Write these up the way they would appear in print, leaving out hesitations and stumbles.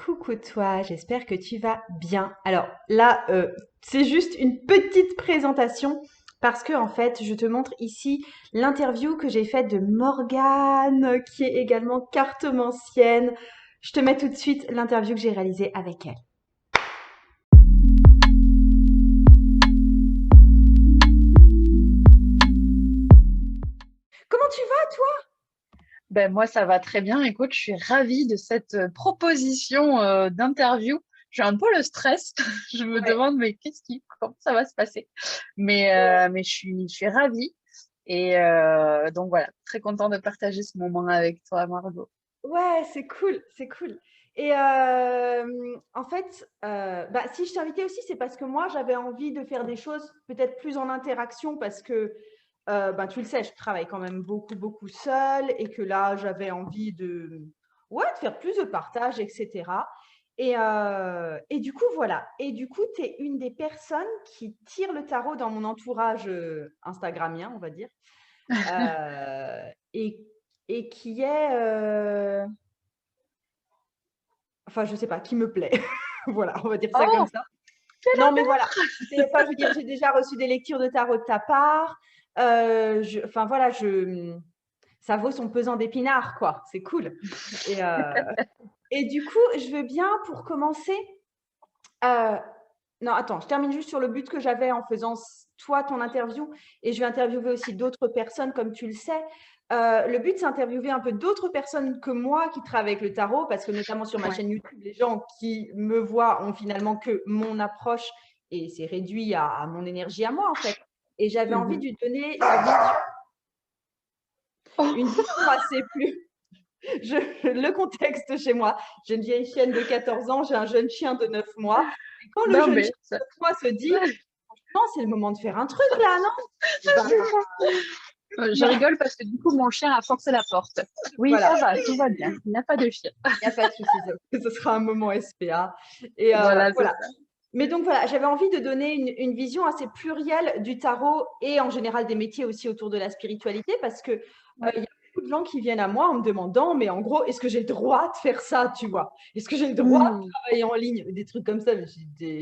Coucou toi, j'espère que tu vas bien. Alors là, c'est juste une petite présentation parce que en fait, je te montre ici l'interview que j'ai faite de Morgane, qui est également cartomancienne. Je te mets tout de suite l'interview que j'ai réalisée avec elle. Comment tu vas, toi? Ben, moi, ça va très bien. Écoute, je suis ravie de cette proposition d'interview. J'ai un peu le stress. Je me Ouais. demande, mais comment ça va se passer? Mais je suis ravie. Et donc voilà, très content de partager ce moment avec toi, Margot. Ouais, c'est cool, c'est cool. Et en fait, bah, si je t'ai invitée aussi, c'est parce que moi, j'avais envie de faire des choses peut-être plus en interaction parce que, bah, tu le sais, je travaille quand même beaucoup, beaucoup seule et que là, j'avais envie ouais, de faire plus de partage, etc. Et du coup, voilà. Et du coup, tu es une des personnes qui tire le tarot dans mon entourage instagramien, on va dire. Euh, et, et qui est, enfin, je sais pas, qui me plaît. Voilà, on va dire ça comme Oh, ça. quel Non, mais honneur! voilà. Enfin, je veux dire, j'ai déjà reçu des lectures de tarot de ta part. Enfin, voilà, ça vaut son pesant d'épinards, quoi. C'est cool. Et, euh, et du coup, je veux bien, pour commencer, euh, non, attends, je termine juste sur le but que j'avais en faisant toi ton interview et je vais interviewer aussi d'autres personnes comme tu le sais. Le but, c'est interviewer un peu d'autres personnes que moi qui travaillent avec le tarot parce que notamment sur ma Ouais. chaîne YouTube, les gens qui me voient ont finalement que mon approche et c'est réduit à mon énergie à moi en fait. Et j'avais envie de Mhm. lui donner Oh, une vision assez plus. Le contexte chez moi, j'ai une vieille chienne de 14 ans, j'ai un jeune chien de 9 mois. Et quand le non, jeune mais chien de 9 mois se dit non, c'est le moment de faire un truc là, non? Eh ben, je rigole parce que du coup, mon chien a forcé la porte. Oui, voilà, ça va, tout va bien. Il n'y a pas de chien. il n'y a pas de souci, ce sera un moment SPA. Et Voilà, c'est voilà. ça. Mais donc voilà, j'avais envie de donner une vision assez plurielle du tarot et en général des métiers aussi autour de la spiritualité parce que il y a beaucoup de gens qui viennent à moi en me demandant, mais en gros, est-ce que j'ai le droit de faire ça, tu vois? Est-ce que j'ai le droit de Hmm. travailler en ligne? Des trucs comme ça, mais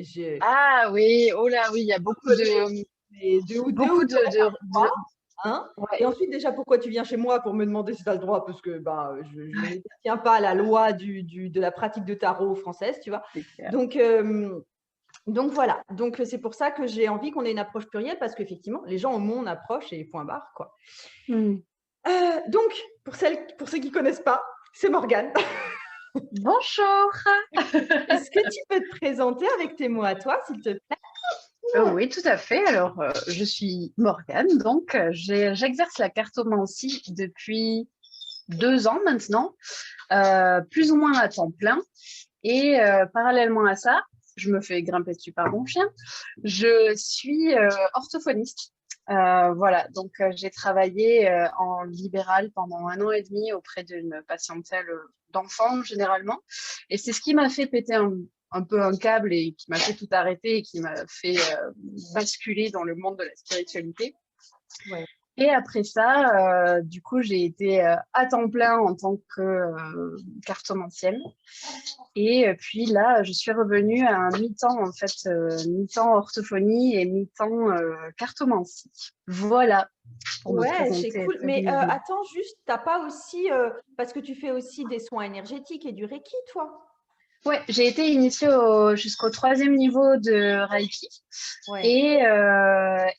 j'ai Ah oui, oh là oui, il y a beaucoup un peu de, deux ou beaucoup deux de... mois. Hein. Ouais, Et ensuite, déjà, pourquoi tu viens chez moi pour me demander si tu as le droit? Parce que bah, je ne tiens pas à la loi de la pratique de tarot française, tu vois. c'est clair. Donc, donc voilà. Donc, c'est pour ça que j'ai envie qu'on ait une approche plurielle parce qu'effectivement, les gens ont mon approche et point barre, quoi. Hmm. Donc, pour ceux qui ne connaissent pas, c'est Morgane. Bonjour. Est-ce que tu peux te présenter avec tes mots à toi, s'il te plaît? Oui, tout à fait. Alors, je suis Morgane, donc j'exerce la cartomancie depuis 2 ans maintenant, plus ou moins à temps plein. Et parallèlement à ça, je me fais grimper dessus par mon chien. Je suis orthophoniste. Voilà, donc j'ai travaillé en libéral pendant 1 an et demi auprès d'une patientèle d'enfants généralement. Et c'est ce qui m'a fait péter un peu un câble et qui m'a fait tout arrêter et qui m'a fait basculer dans le monde de la spiritualité. Ouais. Et après ça, du coup, j'ai été à temps plein en tant que cartomancienne. Et puis là, je suis revenue à un mi-temps, en fait, mi-temps orthophonie et mi-temps cartomancie. Voilà, pour me Ouais, c'est présenter cool. très Mais brièvement. attends, juste, t'as pas aussi, parce que tu fais aussi des soins énergétiques et du Reiki, toi? Ouais, j'ai été initiée jusqu'au troisième niveau de Reiki Ouais.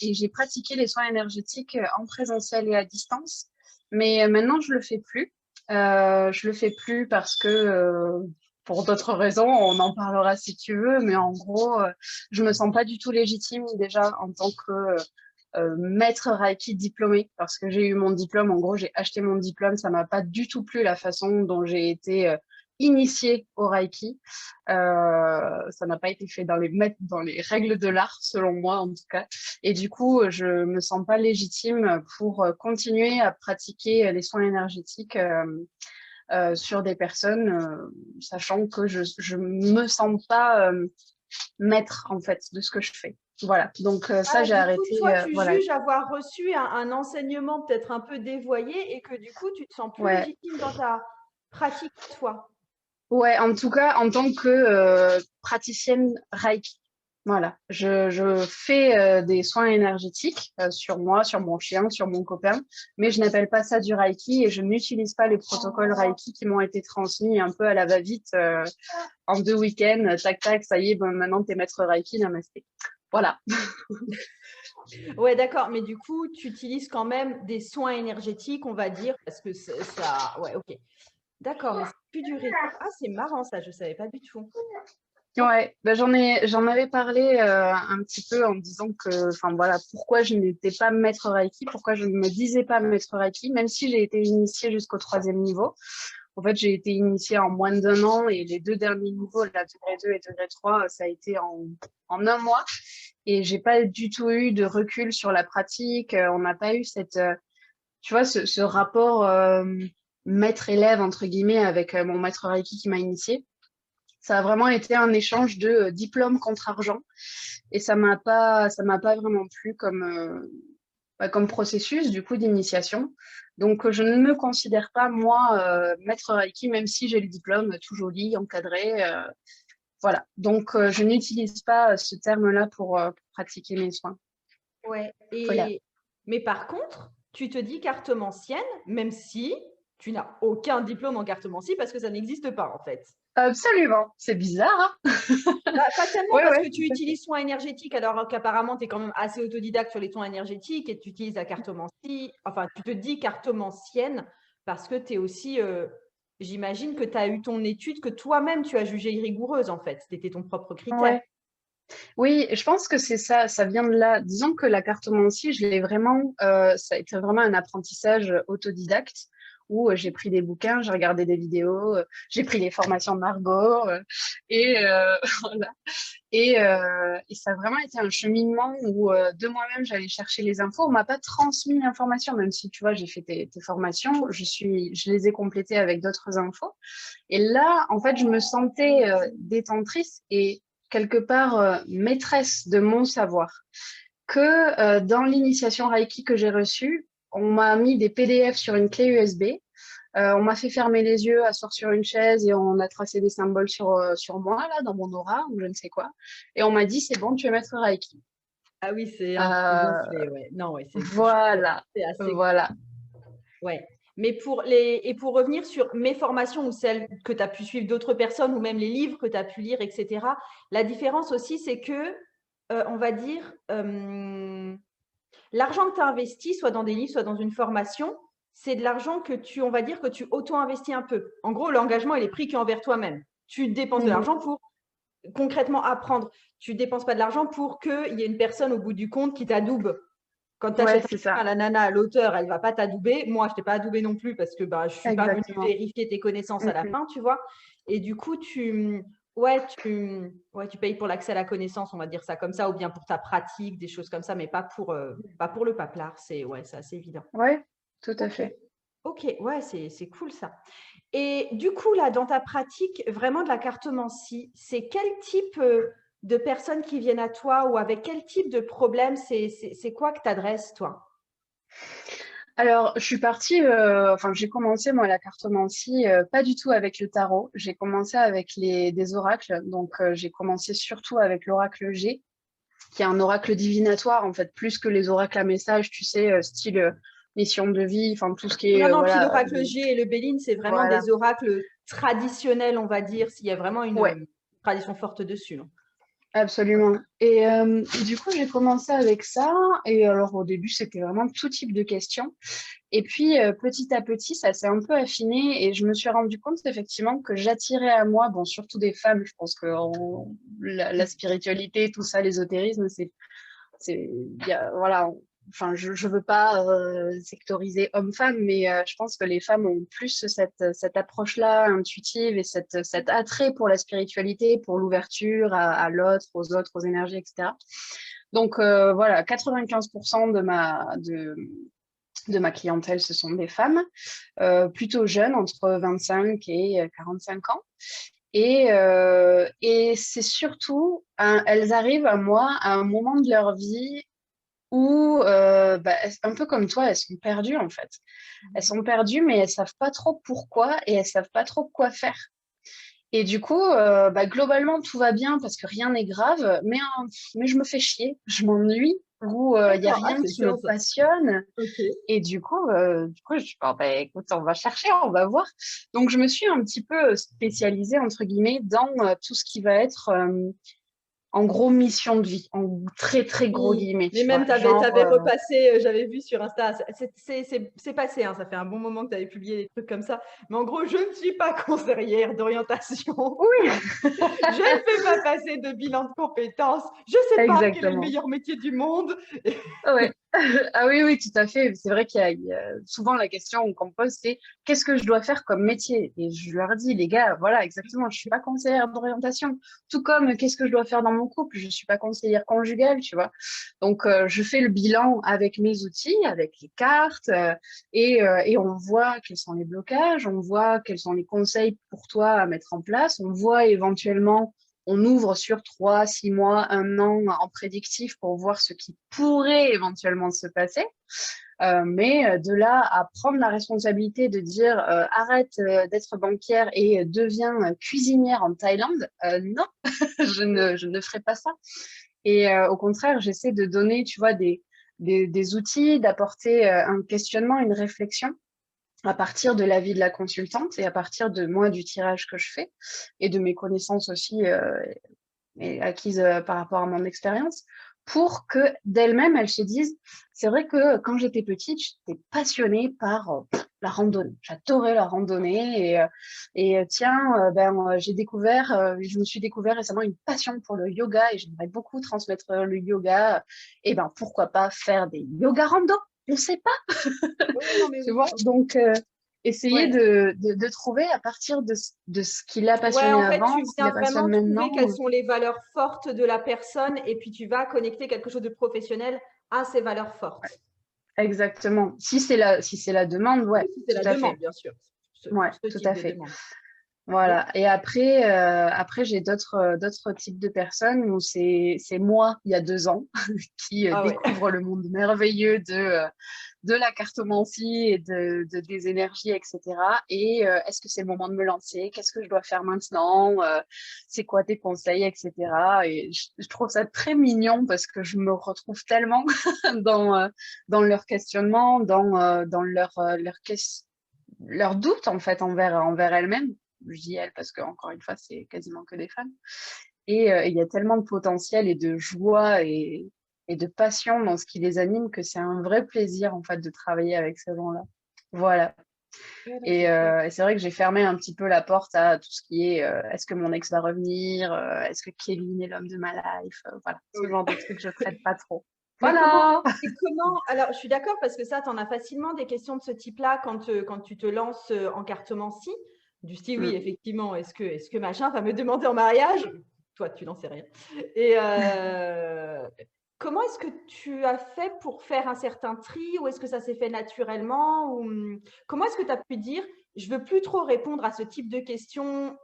et j'ai pratiqué les soins énergétiques en présentiel et à distance. Mais maintenant, je le fais plus. Je le fais plus parce que pour d'autres raisons, on en parlera si tu veux, mais en gros, je me sens pas du tout légitime déjà en tant que maître Reiki diplômé parce que j'ai eu mon diplôme. En gros, j'ai acheté mon diplôme, ça m'a pas du tout plu la façon dont j'ai été initiée au Reiki. Ça n'a pas été fait dans les règles de l'art, selon moi en tout cas. Et du coup, je me sens pas légitime pour continuer à pratiquer les soins énergétiques sur des personnes, sachant que je me sens pas maître en fait de ce que je fais. Voilà, donc ça Ah, j'ai du coup, arrêté. toi, tu Voilà, juges avoir reçu un enseignement peut-être un peu dévoyé et que du coup, tu te sens plus ouais. légitime dans ta pratique, toi. Ouais, en tout cas, en tant que praticienne Reiki. Voilà, je fais des soins énergétiques sur moi, sur mon chien, sur mon copain, mais je n'appelle pas ça du Reiki et je n'utilise pas les protocoles Reiki qui m'ont été transmis un peu à la va-vite en 2 week-ends. Tac, tac, ça y est, bon, maintenant t'es maître Reiki, namasté. Voilà. Ouais, d'accord. Mais du coup, tu utilises quand même des soins énergétiques, on va dire, parce que ça. Ouais, ok. D'accord, mais c'est plus du Reiki. Ah, c'est marrant ça, je savais pas du tout. Ok. Ouais, ben j'en avais parlé un petit peu en disant que, enfin voilà, pourquoi je n'étais pas maître Reiki, pourquoi je ne me disais pas maître Reiki, même si j'ai été initiée jusqu'au 3e niveau. En fait, j'ai été initiée en moins d'1 an et les 2 derniers niveaux, la degré 2 et degré 3, ça a été en un mois. Et j'ai pas du tout eu de recul sur la pratique. On n'a pas eu tu vois, ce rapport maître-élève, entre guillemets, avec mon maître Reiki qui m'a initiée. Ça a vraiment été un échange de diplôme contre argent. Et ça m'a pas vraiment plu comme processus, du coup, d'initiation. Donc, je ne me considère pas, moi, maître Reiki, même si j'ai le diplôme tout joli, encadré. Voilà. Donc, je n'utilise pas ce terme-là pour pratiquer mes soins. Ouais. Voilà. Mais par contre, tu te dis cartomancienne, même si tu n'as aucun diplôme en cartomancie parce que ça n'existe pas en fait. Absolument. C'est bizarre, hein? Bah, pas tellement Oui, parce que oui, tu tout à fait. utilises soins énergétiques alors qu'apparemment tu es quand même assez autodidacte sur les soins énergétiques et tu utilises la cartomancie. Enfin, tu te dis cartomancienne parce que tu es aussi, j'imagine que tu as eu ton étude que toi-même tu as jugée rigoureuse en fait. C'était ton propre critère. Ouais. Oui, je pense que c'est ça, ça vient de là. Disons que la cartomancie, ça a été vraiment un apprentissage autodidacte où j'ai pris des bouquins, j'ai regardé des vidéos, j'ai pris des formations de Margot et voilà. Et ça a vraiment été un cheminement où de moi-même j'allais chercher les infos. On m'a pas transmis l'information, même si tu vois j'ai fait tes formations, je les ai complétées avec d'autres infos. Et là, en fait, je me sentais détentrice et quelque part maîtresse de mon savoir. Que dans l'initiation Reiki que j'ai reçue, on m'a mis des PDF sur une clé USB. On m'a fait fermer les yeux, asseoir sur une chaise et on a tracé des symboles sur moi, là, dans mon aura, ou je ne sais quoi. Et on m'a dit, c'est bon, tu es maître Reiki. Ah oui, c'est un peu Euh, gonflé, ouais. Non, ouais, voilà, c'est assez voilà. ouais. Mais pour revenir sur mes formations ou celles que tu as pu suivre d'autres personnes ou même les livres que tu as pu lire, etc., la différence aussi, c'est que, on va dire, l'argent que tu as investi, soit dans des livres, soit dans une formation, c'est de l'argent on va dire que tu auto-investis un peu. En gros, l'engagement, il est pris qu'envers toi-même. Tu dépenses de Mhm. l'argent pour concrètement apprendre. Tu ne dépenses pas de l'argent pour qu'il y ait une personne au bout du compte qui t'adoube. Quand tu Ouais, achètes c'est un bouquin, ça. la nana, à l'auteur, elle ne va pas t'adouber. Moi, je ne t'ai pas adoubé non plus parce que bah, je ne suis pas venue Exactement. vérifier tes connaissances à la Mhm. fin, tu vois. Et du coup, tu payes pour l'accès à la connaissance, on va dire ça comme ça, ou bien pour ta pratique, des choses comme ça, mais pas pour le paplard. C'est assez évident. Ouais, tout à Ok, fait. ok, ouais, c'est cool ça. Et du coup, là, dans ta pratique vraiment de la cartomancie, c'est quel type de personnes qui viennent à toi ou avec quel type de problème c'est quoi que tu adresses, toi? Alors, je suis partie, enfin, j'ai commencé, moi, la cartomancie, pas du tout avec le tarot. J'ai commencé avec des oracles. Donc, j'ai commencé surtout avec l'oracle G, qui est un oracle divinatoire, en fait, plus que les oracles à message, tu sais, style mission de vie, enfin, tout ce qui est, Non, non, puis voilà, l'oracle G et le Béline, c'est vraiment voilà. des oracles traditionnels, on va dire, s'il y a vraiment une Ouais, tradition forte dessus, non? absolument. Et du coup, j'ai commencé avec ça. Et alors, au début, c'était vraiment tout type de questions. Et puis, petit à petit, ça s'est un peu affiné et je me suis rendu compte effectivement que j'attirais à moi, bon, surtout des femmes, je pense que la spiritualité, tout ça, l'ésotérisme, voilà, enfin, je veux pas sectoriser homme-femme, mais je pense que les femmes ont plus cette approche-là intuitive et cet attrait pour la spiritualité, pour l'ouverture à l'autre, aux autres, aux énergies, etc. Donc voilà, 95% de ma clientèle, ce sont des femmes plutôt jeunes, entre 25 et 45 ans. Et c'est surtout, elles arrivent à moi à un moment de leur vie où, bah, un peu comme toi, elles sont perdues en fait. Elles sont perdues, mais elles savent pas trop pourquoi et elles savent pas trop quoi faire. Et du coup, globalement, tout va bien parce que rien n'est grave, mais je me fais chier, je m'ennuie, ou il n'y a D'accord. Ah, rien c'est qui me chiant ça. passionne. Ok. Et du coup, je dis, bon, bah, écoute, on va chercher, on va voir. Donc, je me suis un petit peu spécialisée, entre guillemets, dans tout ce qui va être, en gros, mission de vie, en très, très gros Oui, guillemets, mais tu même vois. tu Genre, avais repassé, j'avais vu sur Insta, c'est passé, hein, ça fait un bon moment que tu avais publié des trucs comme ça. Mais en gros, je ne suis pas conseillère d'orientation. oui, Je ne fais pas passer de bilan de compétences. Je ne sais pas quel est le exactement. meilleur métier du monde. Ouais. Ah oui, oui, tout à fait. C'est vrai qu'il y a souvent la question qu'on me pose, c'est qu'est-ce que je dois faire comme métier? Et je leur dis, les gars, voilà, exactement, je suis pas conseillère d'orientation. Tout comme qu'est-ce que je dois faire dans mon couple? Je suis pas conseillère conjugale, tu vois. Donc, je fais le bilan avec mes outils, avec les cartes, et on voit quels sont les blocages, on voit quels sont les conseils pour toi à mettre en place, on voit éventuellement on ouvre sur 3, 6 mois, un an en prédictif pour voir ce qui pourrait éventuellement se passer. Mais de là à prendre la responsabilité de dire arrête d'être banquière et deviens cuisinière en Thaïlande, non, je ne ferai pas ça. Et au contraire, j'essaie de donner, tu vois, des outils, d'apporter un questionnement, une réflexion à partir de l'avis de la consultante et à partir de moi, du tirage que je fais et de mes connaissances aussi et acquises par rapport à mon expérience, pour que d'elle-même, elle se dise, c'est vrai que quand j'étais petite, j'étais passionnée par la randonnée. J'adorais la randonnée et j'ai découvert, je me suis découvert récemment une passion pour le yoga et j'aimerais beaucoup transmettre le yoga. Et ben pourquoi pas faire des yoga rando? On ne sait pas, Oui, non, mais tu oui. vois. Donc essayer Ouais. de trouver à partir de ce qui l'a Ouais, passionné en fait, avant, tu ce qui viens la passionne vraiment trouver maintenant. quelles sont les valeurs fortes de la personne et puis tu vas connecter quelque chose de professionnel à ces valeurs fortes. Exactement. Si c'est la demande, Oui, ouais, si c'est tout la à demande, fait. bien sûr, Ouais, pour ce tout type à de fait. demande. Ok. Voilà. Et après j'ai d'autres types de personnes où c'est moi, il y a 2 ans, qui Ah ouais. découvre le monde merveilleux de la cartomancie et des énergies, etc. Et est-ce que c'est le moment de me lancer? Qu'est-ce que je dois faire maintenant? C'est quoi tes conseils, etc. Et je trouve ça très mignon parce que je me retrouve tellement dans leur questionnement, dans leur doute en fait envers elles-mêmes. Je dis elles parce que encore une fois, c'est quasiment que des femmes. Et il y a tellement de potentiel et de joie et de passion dans ce qui les anime que c'est un vrai plaisir en fait de travailler avec ces gens-là. Voilà. Ouais, non, Et, c'est chouette. et c'est vrai que j'ai fermé un petit peu la porte à tout ce qui est est-ce que mon ex va revenir, est-ce que Kevin est l'homme de ma life, voilà, ce Oui. genre de trucs je traite pas trop. Mais comment, Voilà. alors je suis d'accord parce que ça, tu en as facilement des questions de ce type-là quand tu te lances en cartomancie, du style, oui, Mm. effectivement, est-ce que machin va me demander en mariage? Toi, tu n'en sais rien. Et comment est-ce que tu as fait pour faire un certain tri ou est-ce que ça s'est fait naturellement ou comment est-ce que tu as pu dire, je veux plus trop répondre à ce type de questions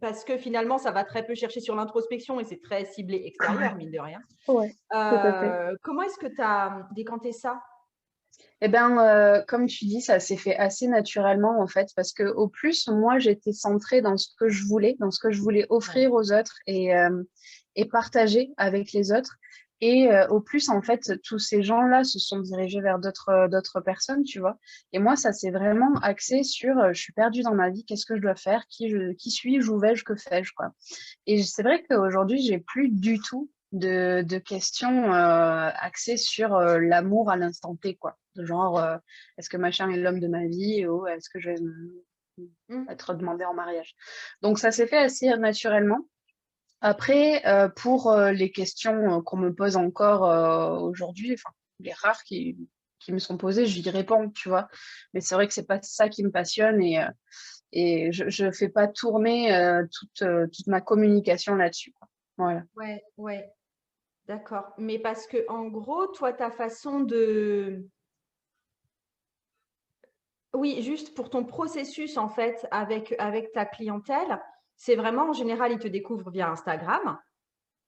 parce que finalement, ça va très peu chercher sur l'introspection et c'est très ciblé extérieur, mine de rien. Ouais, tout à fait. Comment est-ce que tu as décanté ça? Eh ben, comme tu dis, ça s'est fait assez naturellement en fait, parce que au plus, moi, j'étais centrée dans ce que je voulais, dans ce que je voulais Ouais. offrir aux autres et partager avec les autres. Et au plus, en fait, tous ces gens-là se sont dirigés vers d'autres personnes, tu vois. Et moi, ça s'est vraiment axé sur, je suis perdue dans ma vie, qu'est-ce que je dois faire, qui suis-je, où vais-je, que fais-je, quoi. Et c'est vrai qu'aujourd'hui, j'ai plus du tout de questions axées sur l'amour à l'instant T, quoi. De genre, est-ce que machin est l'homme de ma vie ou est-ce que je vais Mmh. être demandée en mariage? Donc, ça s'est fait assez naturellement. Après, pour les questions qu'on me pose encore aujourd'hui, enfin, les rares qui me sont posées, j'y réponds, tu vois. Mais c'est vrai que c'est pas ça qui me passionne et je fais pas tourner toute ma communication là-dessus, quoi. Voilà. Ouais, ouais, d'accord. Mais parce que en gros, toi, ta façon de oui, juste pour ton processus, en fait, avec ta clientèle, c'est vraiment en général, ils te découvrent via Instagram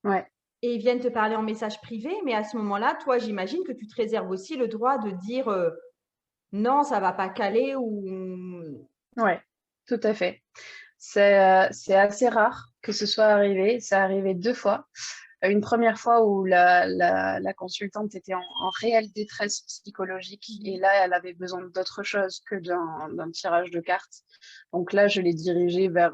Ouais. et ils viennent te parler en message privé, mais à ce moment-là, toi, j'imagine que tu te réserves aussi le droit de dire, «Non, ça va pas caler» ou Ouais, tout à fait. C'est assez rare que ce soit arrivé. Ça arrivé 2 fois. Une première fois où la consultante était en réelle détresse psychologique et là, elle avait besoin d'autre chose que d'un tirage de cartes. Donc là, je l'ai dirigée vers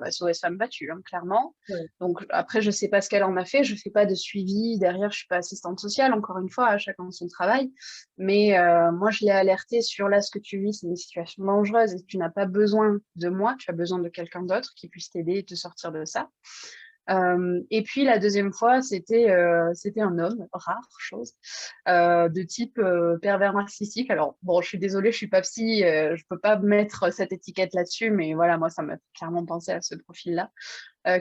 SOS Femmes Battues, hein, clairement. Ouais. Donc après, je ne sais pas ce qu'elle en a fait. Je ne fais pas de suivi. Derrière, je ne suis pas assistante sociale, encore une fois, à chacun son travail. Mais moi, je l'ai alertée sur là, ce que tu vis, c'est une situation dangereuse et tu n'as pas besoin de moi, tu as besoin de quelqu'un d'autre qui puisse t'aider et te sortir de ça. Et puis la deuxième fois, c'était un homme, rare chose, de type pervers narcissique. Alors bon, je suis désolée, je suis pas psy, je peux pas mettre cette étiquette là-dessus, mais voilà, moi ça m'a fait clairement pensé à ce profil-là,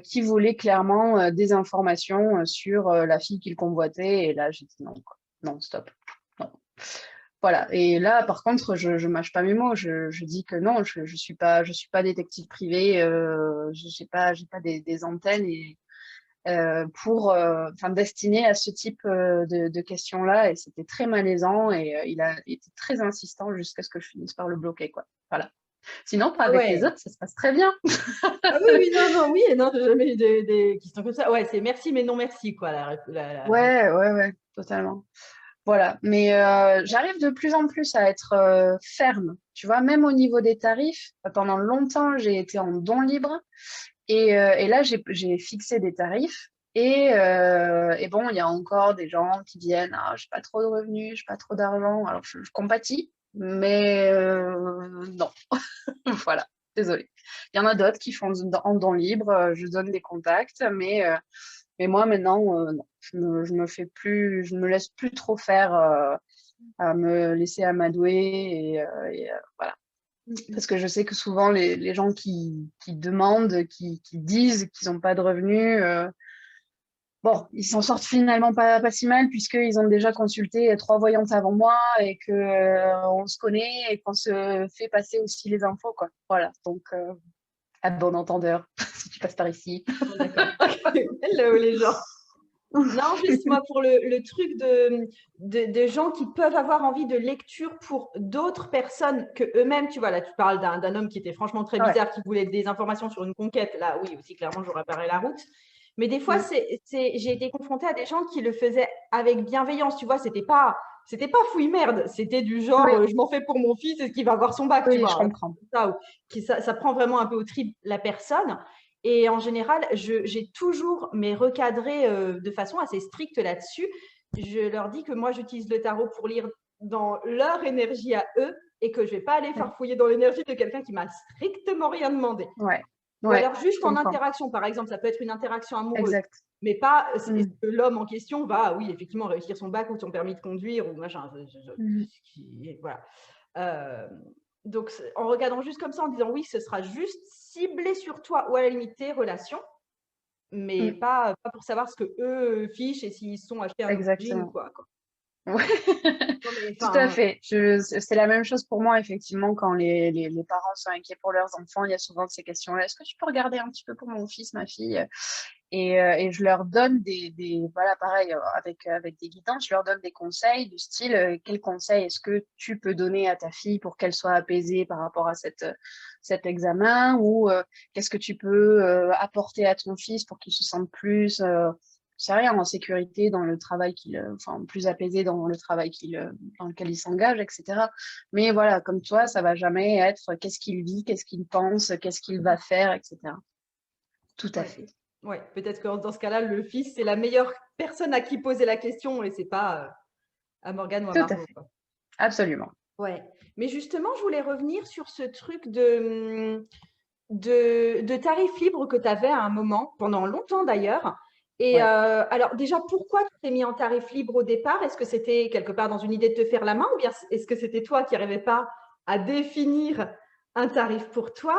qui voulait clairement des informations sur la fille qu'il convoitait. Et là, j'ai dit non, quoi. Non, stop. Non. Voilà. Et là, par contre, je mâche pas mes mots. Je dis que non, je suis pas détective privé. J'ai pas des antennes et pour, enfin, destinées à ce type de questions-là. Et c'était très malaisant. Et il a été très insistant jusqu'à ce que je finisse par le bloquer, quoi. Voilà. Sinon, pas Ah avec les ouais. autres, ça se passe très bien. Ah oui, oui, non, non, oui, et non, j'ai jamais eu des questions comme ça. Ouais, c'est merci, mais non merci, quoi. Ouais, totalement. Voilà, mais j'arrive de plus en plus à être ferme, tu vois, même au niveau des tarifs. Pendant longtemps, j'ai été en don libre et là, j'ai fixé des tarifs. Et bon, il y a encore des gens qui viennent, ah, j'ai pas trop de revenus, j'ai pas trop d'argent. Alors, je compatis, mais non, voilà, désolée. Il y en a d'autres qui font en don libre, je donne des contacts, mais moi, maintenant, non, je me fais plus, je me laisse plus trop faire à me laisser amadouer voilà. Parce que je sais que souvent, les gens qui demandent, qui disent qu'ils n'ont pas de revenus, bon, ils s'en sortent finalement pas si mal puisqu'ils ont déjà consulté 3 voyantes avant moi et que on se connaît et qu'on se fait passer aussi les infos, quoi. Voilà, donc à bon entendeur, si tu passes par ici. Bon, d'accord. Hello, les gens. Non, juste moi pour le truc de gens qui peuvent avoir envie de lecture pour d'autres personnes que eux-mêmes. Tu vois, là, tu parles d'un homme qui était franchement très Ouais. bizarre, qui voulait des informations sur une conquête. Là, oui, aussi, clairement, j'aurais barré la route. Mais des fois, Mm. j'ai été confrontée à des gens qui le faisaient avec bienveillance. Tu vois, c'était pas fouille merde. C'était du genre, Oui, je m'en fais pour mon fils, est-ce qu'il va avoir son bac, tu oui, je vois. comprends. Ça prend vraiment un peu au trip la personne. Et en général, j'ai toujours recadré de façon assez stricte là-dessus. Je leur dis que moi, j'utilise le tarot pour lire dans leur énergie à eux et que je ne vais pas aller Ouais, farfouiller dans l'énergie de quelqu'un qui m'a strictement rien demandé. ouais, Ou ouais, alors je juste en comprends. interaction, par exemple, ça peut être une interaction amoureuse, Exact. mais pas Mm. l'homme en question va, oui, effectivement, réussir son bac ou son permis de conduire ou machin. Mhm. Voilà. Euh, donc, en regardant juste comme ça, en disant oui, ce sera juste ciblé sur toi ou à la limite tes relations, mais Mm. pas pour savoir ce que eux fichent et s'ils sont achetés un nouveau jean ou Exactement. quoi, quoi. Ouais. Non, mais Tout à enfin, fait. C'est la même chose pour moi, effectivement, quand les parents sont inquiets pour leurs enfants, il y a souvent ces questions-là. Est-ce que tu peux regarder un petit peu pour mon fils, ma fille? Et je leur donne voilà, pareil, avec des guidances, je leur donne des conseils du style, quel conseil est-ce que tu peux donner à ta fille pour qu'elle soit apaisée par rapport à cet examen ou qu'est-ce que tu peux apporter à ton fils pour qu'il se sente plus, je sais rien, en sécurité dans le travail enfin, plus apaisé dans le travail dans lequel il s'engage, etc. Mais voilà, comme toi, ça va jamais être qu'est-ce qu'il vit, qu'est-ce qu'il pense, qu'est-ce qu'il va faire, etc. Tout à ouais, fait. ouais. Peut-être que dans ce cas-là, le fils, c'est la meilleure personne à qui poser la question et c'est pas à Morgane ou à Tout à Margot, fait. quoi. Absolument. Ouais. Mais justement, je voulais revenir sur ce truc de tarifs libres que tu avais à un moment, pendant longtemps d'ailleurs. Et Ouais. alors déjà, pourquoi tu t'es mis en tarif libre au départ? Est-ce que c'était quelque part dans une idée de te faire la main ou bien est-ce que c'était toi qui n'arrivais pas à définir un tarif pour toi?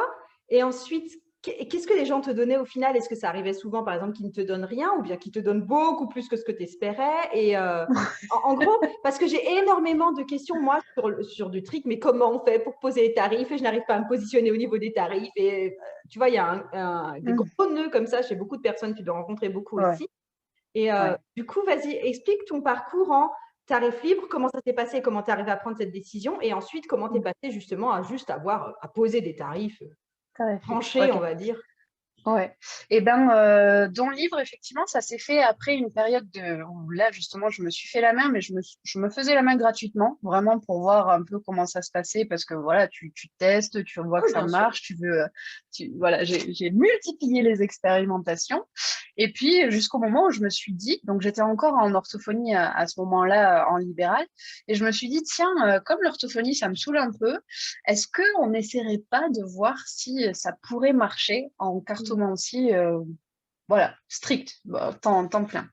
Et ensuite, qu'est-ce que les gens te donnaient au final? Est-ce que ça arrivait souvent, par exemple, qu'ils ne te donnent rien ou bien qu'ils te donnent beaucoup plus que ce que tu espérais? Et en gros, parce que j'ai énormément de questions, moi, sur du trick, mais comment on fait pour poser les tarifs et je n'arrive pas à me positionner au niveau des tarifs. Et tu vois, il y a des Mhm. gros nœuds comme ça chez beaucoup de personnes, tu dois rencontrer beaucoup Ouais, aussi. Et ouais. du coup, vas-y, explique ton parcours en tarif libre, comment ça s'est passé, comment tu arrives à prendre cette décision et ensuite comment tu es passé justement à juste avoir à poser des tarifs. tarif fixe. tranché, Ok. on va dire. Ouais. Et ben, dans le livre, effectivement, ça s'est fait après une période où là, justement, je me suis fait la main, mais je me faisais la main gratuitement, vraiment pour voir un peu comment ça se passait, parce que voilà, tu testes, tu vois que Oui, ça bien sûr. marche, voilà, j'ai multiplié les expérimentations. Et puis, jusqu'au moment où je me suis dit, donc j'étais encore en orthophonie à ce moment-là, en libéral, et je me suis dit, tiens, comme l'orthophonie, ça me saoule un peu, est-ce qu'on n'essaierait pas de voir si ça pourrait marcher en Mm. cartomancie, voilà, strict, bah, temps plein.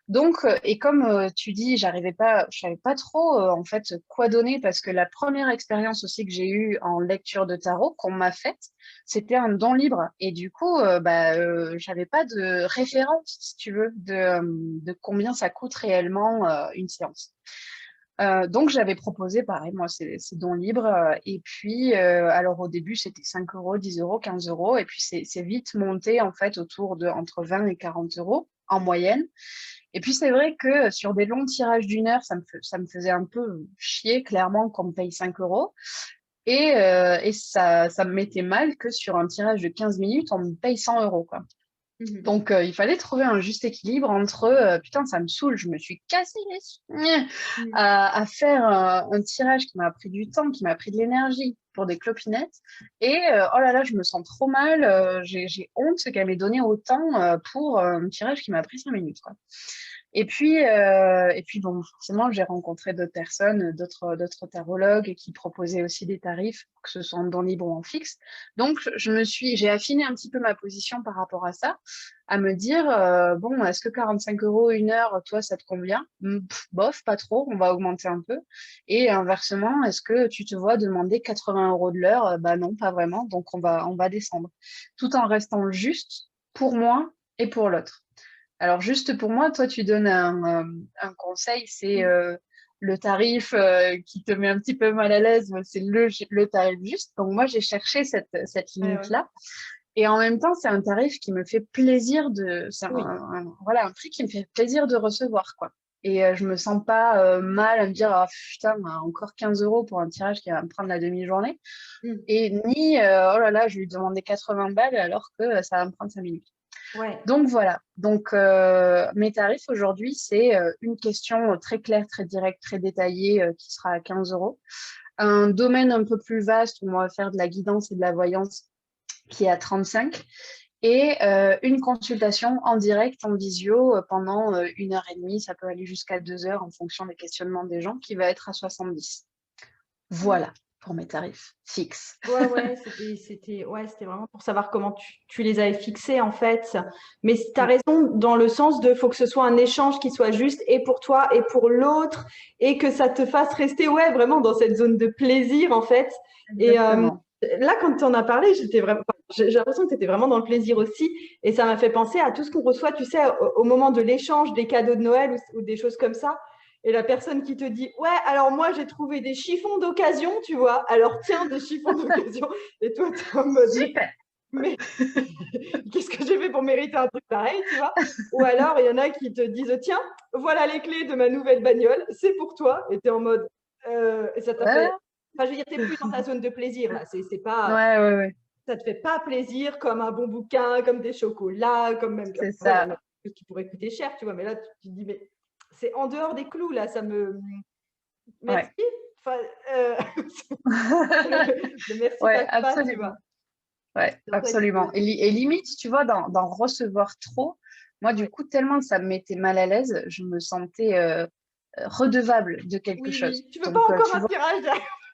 Donc, et comme tu dis, je savais pas trop en fait quoi donner parce que la première expérience aussi que j'ai eue en lecture de tarot qu'on m'a faite, c'était un don libre et du coup, j'avais pas de référence, si tu veux, de combien ça coûte réellement une séance. Donc, j'avais proposé, pareil, moi, ces dons libres. Et puis, alors au début, c'était 5 euros, 10 euros, 15 euros. Et puis, c'est vite monté, en fait, autour de entre 20 et 40 euros en moyenne. Et puis, c'est vrai que sur des longs tirages d'une heure, ça me faisait un peu chier, clairement, qu'on me paye 5 euros. Et ça me mettait mal que sur un tirage de 15 minutes, on me paye 100 euros, quoi. Mhm. Donc, il fallait trouver un juste équilibre entre putain, ça me saoule, je me suis cassée Mm. à faire un tirage qui m'a pris du temps, qui m'a pris de l'énergie pour des clopinettes. Et oh là là, je me sens trop mal, j'ai honte qu'elle m'ait donné autant pour un tirage qui m'a pris 5 minutes, quoi. Et puis bon, forcément, j'ai rencontré d'autres personnes, d'autres tarologues qui proposaient aussi des tarifs, que ce soit en don libre ou en fixe. Donc, j'ai affiné un petit peu ma position par rapport à ça, à me dire, bon, est-ce que 45 euros une heure, toi, ça te convient? Bof, pas trop, on va augmenter un peu. Et inversement, est-ce que tu te vois demander 80 euros de l'heure? Bah non, pas vraiment, donc on va descendre. Tout en restant juste pour moi et pour l'autre. Alors, juste pour moi, toi, tu donnes un conseil, c'est Mm. le tarif qui te met un petit peu mal à l'aise, c'est le tarif juste. Donc, moi, j'ai cherché cette Ouais, ouais. limite-là. Et en même temps, c'est un tarif qui me fait plaisir c'est Oui. voilà, un prix qui me fait plaisir de recevoir, quoi. Et je me sens pas mal à me dire, ah putain, encore 15 euros pour un tirage qui va me prendre la demi-journée. Mm. Et ni, oh là là, je lui demandais 80 balles alors que ça va me prendre 5 minutes. Ouais. Donc voilà. Donc mes tarifs aujourd'hui, c'est une question très claire, très directe, très détaillée qui sera à 15 euros. Un domaine un peu plus vaste où on va faire de la guidance et de la voyance qui est à 35. Et une consultation en direct, en visio, pendant 1 heure et demie. Ça peut aller jusqu'à 2 heures en fonction des questionnements des gens, qui va être à 70. Mm. Voilà pour mes tarifs fixes. Ouais, ouais, c'était vraiment pour savoir comment tu les avais fixés en fait. Mais tu as Ouais, raison dans le sens de faut que ce soit un échange qui soit juste et pour toi et pour l'autre et que ça te fasse rester ouais, vraiment dans cette zone de plaisir en fait. Et exactement. là, quand tu en as parlé, j'étais vraiment, enfin, j'ai l'impression que tu étais vraiment dans le plaisir aussi. Et ça m'a fait penser à tout ce qu'on reçoit, tu sais, au moment de l'échange des cadeaux de Noël ou des choses comme ça. Et la personne qui te dit, ouais, alors moi, j'ai trouvé des chiffons d'occasion, tu vois. Alors tiens, des chiffons d'occasion. Et toi, tu es en mode, Super. mais qu'est-ce que j'ai fait pour mériter un truc pareil, tu vois? Ou alors, il y en a qui te disent, tiens, voilà les clés de ma nouvelle bagnole, c'est pour toi. Et tu es en mode, et ça t'a fait. Ouais, Enfin, je veux dire, tu plus dans ta zone de plaisir, là. C'est pas, ouais, ouais, ouais. ça te fait pas plaisir comme un bon bouquin, comme des chocolats, comme même. C'est Après, il y en ça. a qui pourraient coûter cher, tu vois. Mais là, tu te dis, mais c'est en dehors des clous, là. Ça me. Ouais. Merci. Enfin, euh, le merci Ouais, passe pas, tu vois. absolument. Ouais, C'est pour ça absolument. que. Et limite, tu vois, d'en recevoir trop, moi, du Ouais. coup, tellement ça me mettait mal à l'aise, je me sentais redevable de quelque Oui, chose. oui. Tu veux pas Donc, encore tu un vois, tirage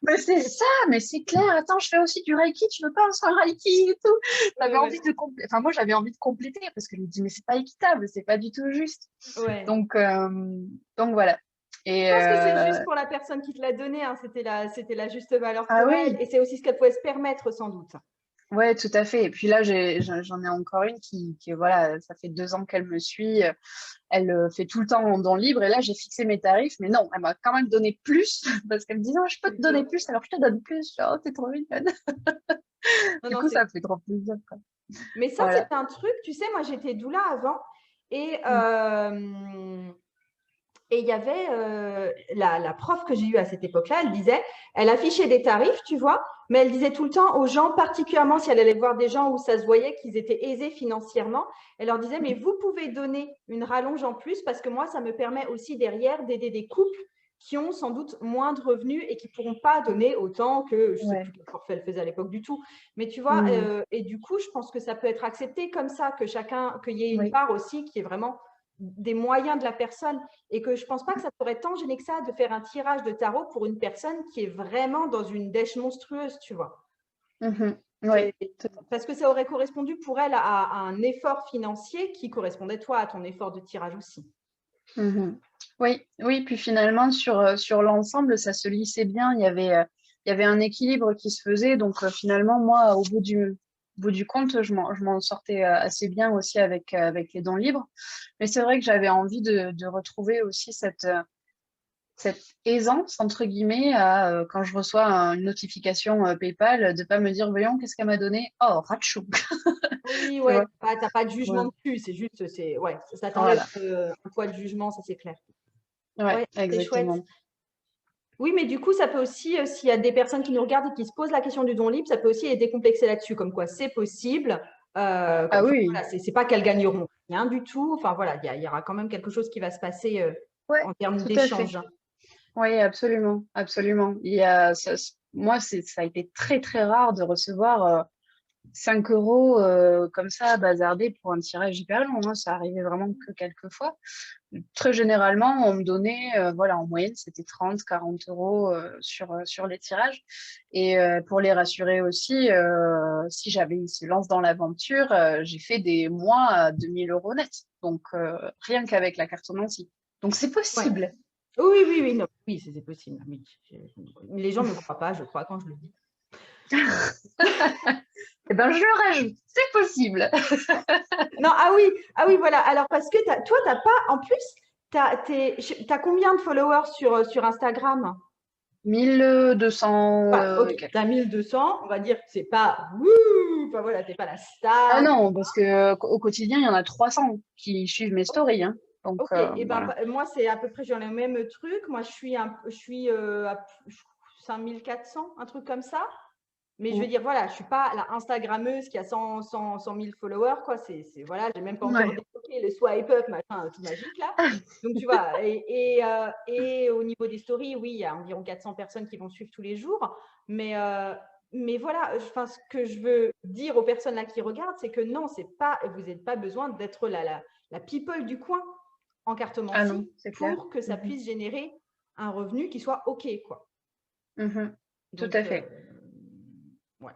mais c'est ça, mais c'est clair. Attends, je fais aussi du Reiki, tu veux pas un Reiki et tout. Ouais, T'avais ouais. envie de compléter. Enfin, moi, j'avais envie de compléter parce que je me dis, mais c'est pas équitable, c'est pas du tout juste. Ouais. Donc, voilà. Et Je pense que c'est juste pour la personne qui te l'a donné, hein. C'était la juste valeur ah pour elle. oui, Et c'est aussi ce qu'elle pouvait se permettre, sans doute. ouais, tout à fait. Et puis là, j'en ai encore une voilà, ça fait 2 ans qu'elle me suit. Elle fait tout le temps en don libre. Et là, j'ai fixé mes tarifs. Mais non, elle m'a quand même donné plus parce qu'elle me dit non, je peux te donner plus, alors je te donne plus. Je dis, oh, t'es trop mignonne. Non, Du non, coup, c'est. ça me fait trop plaisir, quoi. Mais ça, c'est Voilà. un truc, tu sais, moi, j'étais doula avant. Et Mm. Et il y avait la prof que j'ai eue à cette époque-là, elle disait, elle affichait des tarifs, tu vois, mais elle disait tout le temps aux gens, particulièrement si elle allait voir des gens où ça se voyait qu'ils étaient aisés financièrement, elle leur disait, mais vous pouvez donner une rallonge en plus parce que moi, ça me permet aussi derrière d'aider des couples qui ont sans doute moins de revenus et qui ne pourront pas donner autant que, je ne sais Ouais. plus quel forfait elle faisait à l'époque du tout. Mais tu vois, Mm. et du coup, je pense que ça peut être accepté comme ça, que chacun, qu'il y ait une Oui. part aussi qui est vraiment des moyens de la personne et que je pense pas que ça pourrait tant gêner que ça de faire un tirage de tarot pour une personne qui est vraiment dans une dèche monstrueuse, tu vois. Mhm. Oui. Parce que ça aurait correspondu pour elle à un effort financier qui correspondait, toi, à ton effort de tirage aussi. Mhm. Oui, oui, puis finalement, sur l'ensemble, ça se lissait bien. Il y avait un équilibre qui se faisait. Donc, finalement, moi, au bout du compte, je m'en sortais assez bien aussi avec les dons libres. Mais c'est vrai que j'avais envie de retrouver aussi cette aisance, entre guillemets, quand je reçois une notification PayPal, de pas me dire, voyons, qu'est-ce qu'elle m'a donné? Oh, ratchou! Oui, Tu ouais, vois? t'as pas de jugement Ouais. dessus, c'est juste, ouais, ça t'enlève Voilà. un poids de jugement, ça c'est clair. Ouais, Ouais, c'est chouette. exactement. Oui, mais du coup, ça peut aussi, s'il y a des personnes qui nous regardent et qui se posent la question du don libre, ça peut aussi les décomplexer là-dessus, comme quoi c'est possible. Ah Enfin, oui, voilà, c'est pas qu'elles gagneront rien du tout. Enfin voilà, il y aura quand même quelque chose qui va se passer ouais, en termes tout à fait. d'échange. Oui, absolument, absolument. Moi, ça a été très, très rare de recevoir 5 euros comme ça, bazardés pour un tirage hyper long, hein. Ça arrivait vraiment que quelques fois. Très généralement, on me donnait, voilà, en moyenne, c'était 30, 40 euros sur les tirages. Et pour les rassurer aussi, si j'avais ils se lance dans l'aventure, j'ai fait des mois à 2000 euros net. Donc, rien qu'avec la cartomancie. Donc, c'est Ouais. possible. Oui, oui, oui, non, oui, c'est possible. Oui. Les gens ne me croient pas, je crois, quand je le dis. Eh ben, je le rajoute, c'est possible. Non, ah oui, voilà. Alors, parce que toi, tu n'as pas, en plus, tu as combien de followers sur Instagram? 1200 Voilà, ok, et tu as quelques. 1200, on va dire que c'est pas, wouh, enfin voilà, t'es pas la Ah star. non, parce que au quotidien, il y en a 300 qui suivent mes stories, hein. Donc, Ok, et ben voilà. moi c'est à peu près genre le même truc. Moi je suis à 5400, un truc comme ça. Mais je veux Mm. dire, voilà, je suis pas la Instagrammeuse qui a 100 000 followers, quoi. Voilà, j'ai même pas encore Ouais. débloqué le swipe up, machin, tout magique là. Donc tu vois, et au niveau des stories, oui, il y a environ 400 personnes qui vont suivre tous les jours. Mais voilà, enfin, ce que je veux dire aux personnes là qui regardent, c'est que non, c'est pas, vous n'avez pas besoin d'être la people du coin en Ah non, cartomancie c'est clair. pour que ça Mhm. puisse générer un revenu qui soit OK, quoi. Mhm. Tout Donc, à fait. ouais.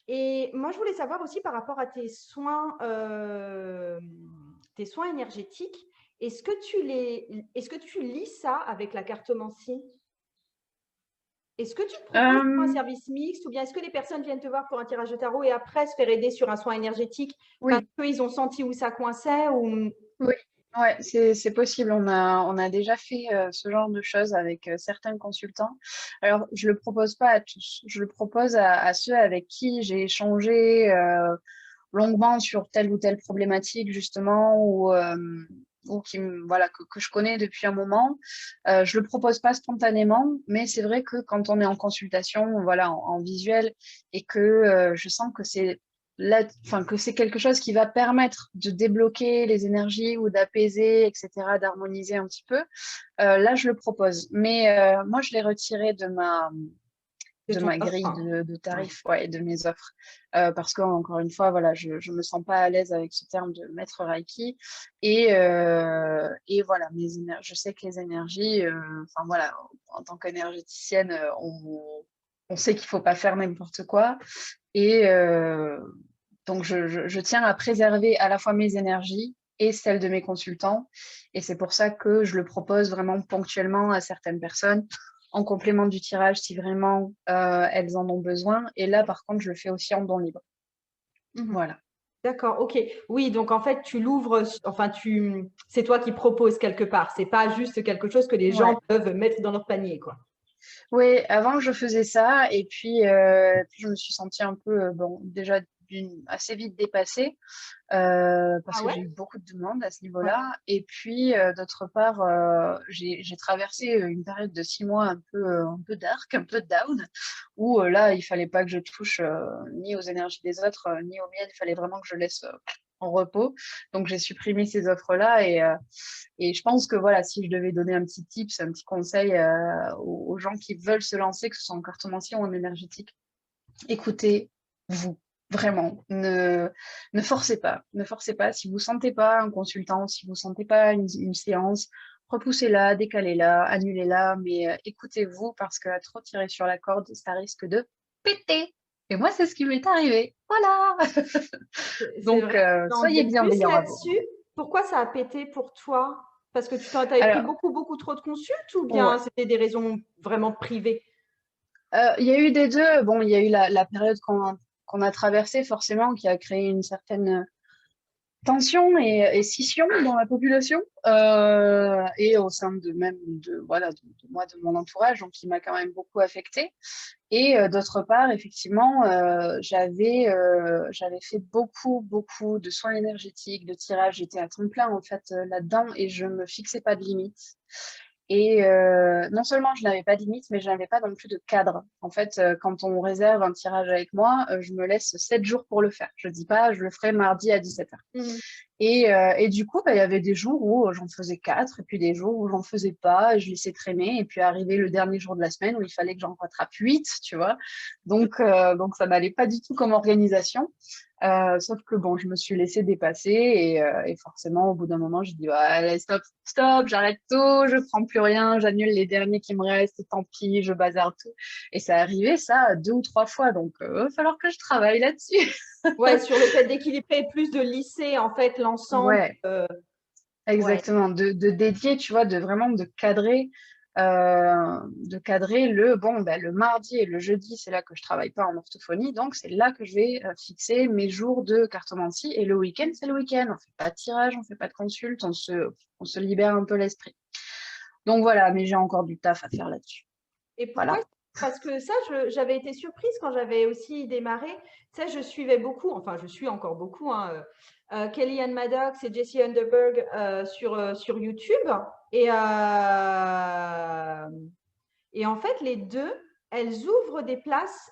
Et moi, je voulais savoir aussi par rapport à tes soins énergétiques, est-ce que tu lis ça avec la cartomancie? Est-ce que tu proposes un Euh, service mixte ou bien est-ce que les personnes viennent te voir pour un tirage de tarot et après se faire aider sur un soin énergétique parce oui, qu'ils ont senti où ça coinçait ou... oui. Ouais, c'est possible. On a déjà fait ce genre de choses avec certains consultants. Alors, je le propose pas à tous. Je le propose à ceux avec qui j'ai échangé longuement sur telle ou telle problématique, justement, ou voilà, que je connais depuis un moment. Je le propose pas spontanément, mais c'est vrai que quand on est en consultation, voilà, en visuel, et que je sens que enfin, que c'est quelque chose qui va permettre de débloquer les énergies ou d'apaiser, etc., d'harmoniser un petit peu, là, je le propose. Mais moi, je l'ai retiré de ma de de ton ma grille offre? de Ouais. tarifs, ouais, et de mes offres. Parce que, encore une fois, voilà, je ne me sens pas à l'aise avec ce terme de maître Reiki. Et voilà, je sais que les énergies, enfin voilà, en tant qu'énergéticienne, on sait qu'il ne faut pas faire n'importe quoi. Et donc, je tiens à préserver à la fois mes énergies et celles de mes consultants. Et c'est pour ça que je le propose vraiment ponctuellement à certaines personnes en complément du tirage si vraiment elles en ont besoin. Et là, par contre, je le fais aussi en don libre. Mhm. Voilà. D'accord, ok. Oui, donc en fait, tu l'ouvres, enfin, c'est toi qui proposes quelque part. C'est pas juste quelque chose que les gens Ouais. peuvent mettre dans leur panier, quoi. Oui, avant je faisais ça et puis je me suis sentie un peu, bon, déjà assez vite dépassée parce Ah que ouais? j'ai eu beaucoup de demandes à ce Ouais. niveau-là. Et puis, d'autre part, j'ai traversé une période de 6 mois un peu dark, un peu down, où là, il fallait pas que je touche ni aux énergies des autres, ni aux miennes. Il fallait vraiment que je laisse en repos. Donc, j'ai supprimé ces offres-là. Et je pense que voilà, si je devais donner un petit tips, un petit conseil aux gens qui veulent se lancer, que ce soit en cartomancie ou en énergétique, écoutez-vous. Vraiment, ne forcez pas. Ne forcez pas. Si vous ne sentez pas un consultant, si vous ne sentez pas une séance, repoussez-la, décalez-la, annulez-la, mais écoutez-vous parce qu'à trop tirer sur la corde, ça risque de péter. Et moi, c'est ce qui m'est arrivé. Voilà. C'est Donc, vrai. Tu peux en soyez dire plus bienveillants à vous. là-dessus? Pourquoi ça a pété pour toi? Parce que tu avais pris Alors, beaucoup, beaucoup trop de consultes ou bien ouais. c'était des raisons vraiment privées? Il y a eu des deux. Bon, il y a eu la période qu'on a traversée, forcément, qui a créé une certaine tension et scission dans la population et au sein de même voilà, de moi, de mon entourage, donc qui m'a quand même beaucoup affectée. Et d'autre part, effectivement, j'avais fait beaucoup de soins énergétiques, de tirages. J'étais à temps plein en fait là-dedans et je me fixais pas de limites. Et non seulement je n'avais pas de limite, mais je n'avais pas non plus de cadre. En fait, quand on réserve un tirage avec moi, je me laisse 7 jours pour le faire. Je ne dis pas, je le ferai mardi à 17h. Mhm. Et du coup, bah, il y avait des jours où j'en faisais 4, et puis des jours où j'en faisais pas, et je laissais traîner, et puis arrivé le dernier jour de la semaine où il fallait que j'en rattrape 8, tu vois. Donc ça n'allait pas du tout comme organisation. Sauf que bon, je me suis laissée dépasser et forcément, au bout d'un moment, j'ai dit ouais, allez, stop, stop, j'arrête tout, je prends plus rien, j'annule les derniers qui me restent, tant pis, je bazarde tout. Et ça arrivé ça 2 ou 3 fois, donc il va falloir que je travaille là-dessus. Ouais, sur le fait d'équilibrer plus de lisser en fait l'ensemble. Ouais. euh, ouais. Exactement, de dédier, tu vois, de vraiment de cadrer le mardi et le jeudi, c'est là que je travaille pas en orthophonie, donc c'est là que je vais fixer mes jours de cartomancie et le week-end, c'est le week-end. On fait pas de tirage, on fait pas de consulte, on se libère un peu l'esprit. Donc voilà, mais j'ai encore du taf à faire là-dessus. Et pourquoi? Voilà. Parce que ça, j'avais été surprise quand j'avais aussi démarré. Tu sais, je suivais beaucoup, enfin, je suis encore beaucoup, hein, Kellyanne Maddox et Jessie Underberg sur YouTube. Et, et en fait, les deux, elles ouvrent des places.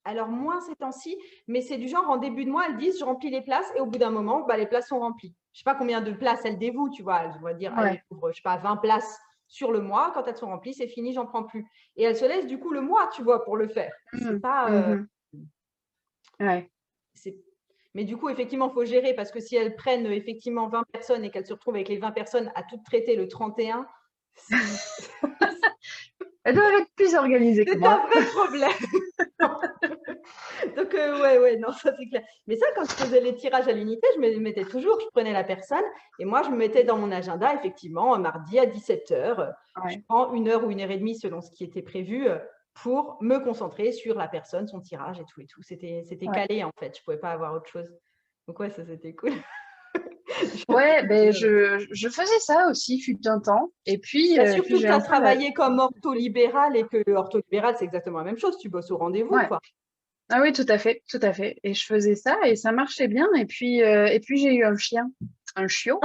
Alors, moins ces temps-ci, mais c'est du genre en début de mois, elles disent je remplis les places et au bout d'un moment, bah, les places sont remplies. Je ne sais pas combien de places elles dévouent, tu vois. Elles vont dire, allez, Ouais. j'ouvre, je sais pas, 20 places sur le mois. Quand elles sont remplies, c'est fini, j'en prends plus. Et elles se laissent du coup le mois, tu vois, pour le faire. C'est Mhm. pas. Mhm. Ouais. C'est- Mais du coup, effectivement, il faut gérer parce que si elles prennent effectivement 20 personnes et qu'elles se retrouvent avec les 20 personnes à toutes traiter le 31, Elles doivent être plus organisées que c'est un moi. vrai problème. Donc, ouais, non, ça c'est clair. Mais ça, quand je faisais les tirages à l'unité, je me mettais toujours, je prenais la personne et moi, je me mettais dans mon agenda, effectivement, mardi à 17h, je Ouais. prends 1 heure ou 1 heure et demie selon ce qui était prévu pour me concentrer sur la personne, son tirage et tout et tout. C'était Ouais. calé, en fait, je ne pouvais pas avoir autre chose. Donc, ouais, ça c'était cool. Ouais, ben je faisais ça aussi, fut un temps. Bah, Et puis surtout que j'ai tu as un peu la... travaillé comme ortho-libéral et que ortho-libéral, c'est exactement la même chose, tu bosses au rendez-vous, Ouais. quoi. Ah oui, tout à fait, tout à fait. Et je faisais ça et ça marchait bien. Et puis j'ai eu un chien, un chiot.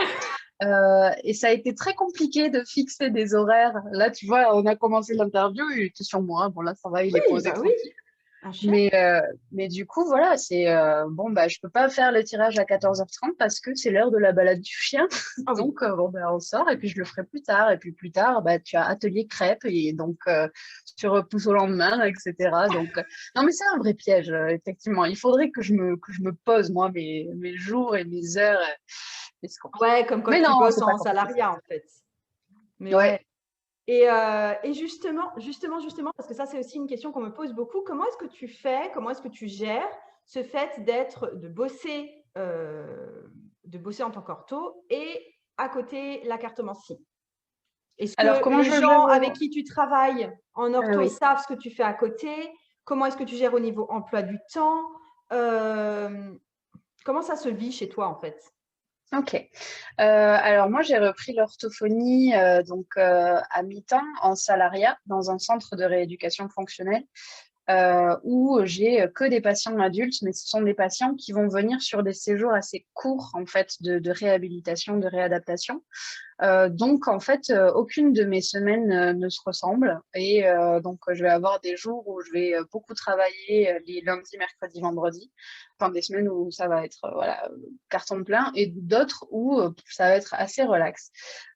Et ça a été très compliqué de fixer des horaires. Là, tu vois, on a commencé l'interview, il était sur moi. Bon, là, ça va, il est Oui, posé bah oui, tranquille. un chien. Mais du coup, voilà, c'est bon, bah, je peux pas faire le tirage à 14h30 parce que c'est l'heure de la balade du chien. Ah oui. Donc, bon, bah, on sort et puis je le ferai plus tard. Et puis plus tard, bah, tu as atelier crêpes et donc tu repousses au lendemain, etc. Donc, non, mais c'est un vrai piège, effectivement. Il faudrait que je me pose, moi, mes jours et mes heures. Et c'est compliqué. Ouais, comme quand Mais tu non, bosses c'est pas en compliqué, ça. salariat, en fait. Mais ouais. Ouais. Et justement, parce que ça, c'est aussi une question qu'on me pose beaucoup. Comment est-ce que tu fais, comment est-ce que tu gères ce fait de bosser en tant qu'ortho et à côté la cartomancie? Est-ce Alors, que comment les je gens gère? avec qui tu travailles en Ah ortho oui. savent ce que tu fais à côté? Comment est-ce que tu gères au niveau emploi du temps? Euh, Comment ça se vit chez toi, en fait? Ok. Alors moi, j'ai repris l'orthophonie à mi-temps en salariat dans un centre de rééducation fonctionnelle où j'ai que des patients adultes, mais ce sont des patients qui vont venir sur des séjours assez courts en fait de réhabilitation, de réadaptation. Donc, en fait, aucune de mes semaines ne se ressemble. Et donc, je vais avoir des jours où je vais beaucoup travailler les lundis, mercredis, vendredis. Enfin, des semaines où ça va être voilà, carton plein et d'autres où ça va être assez relax.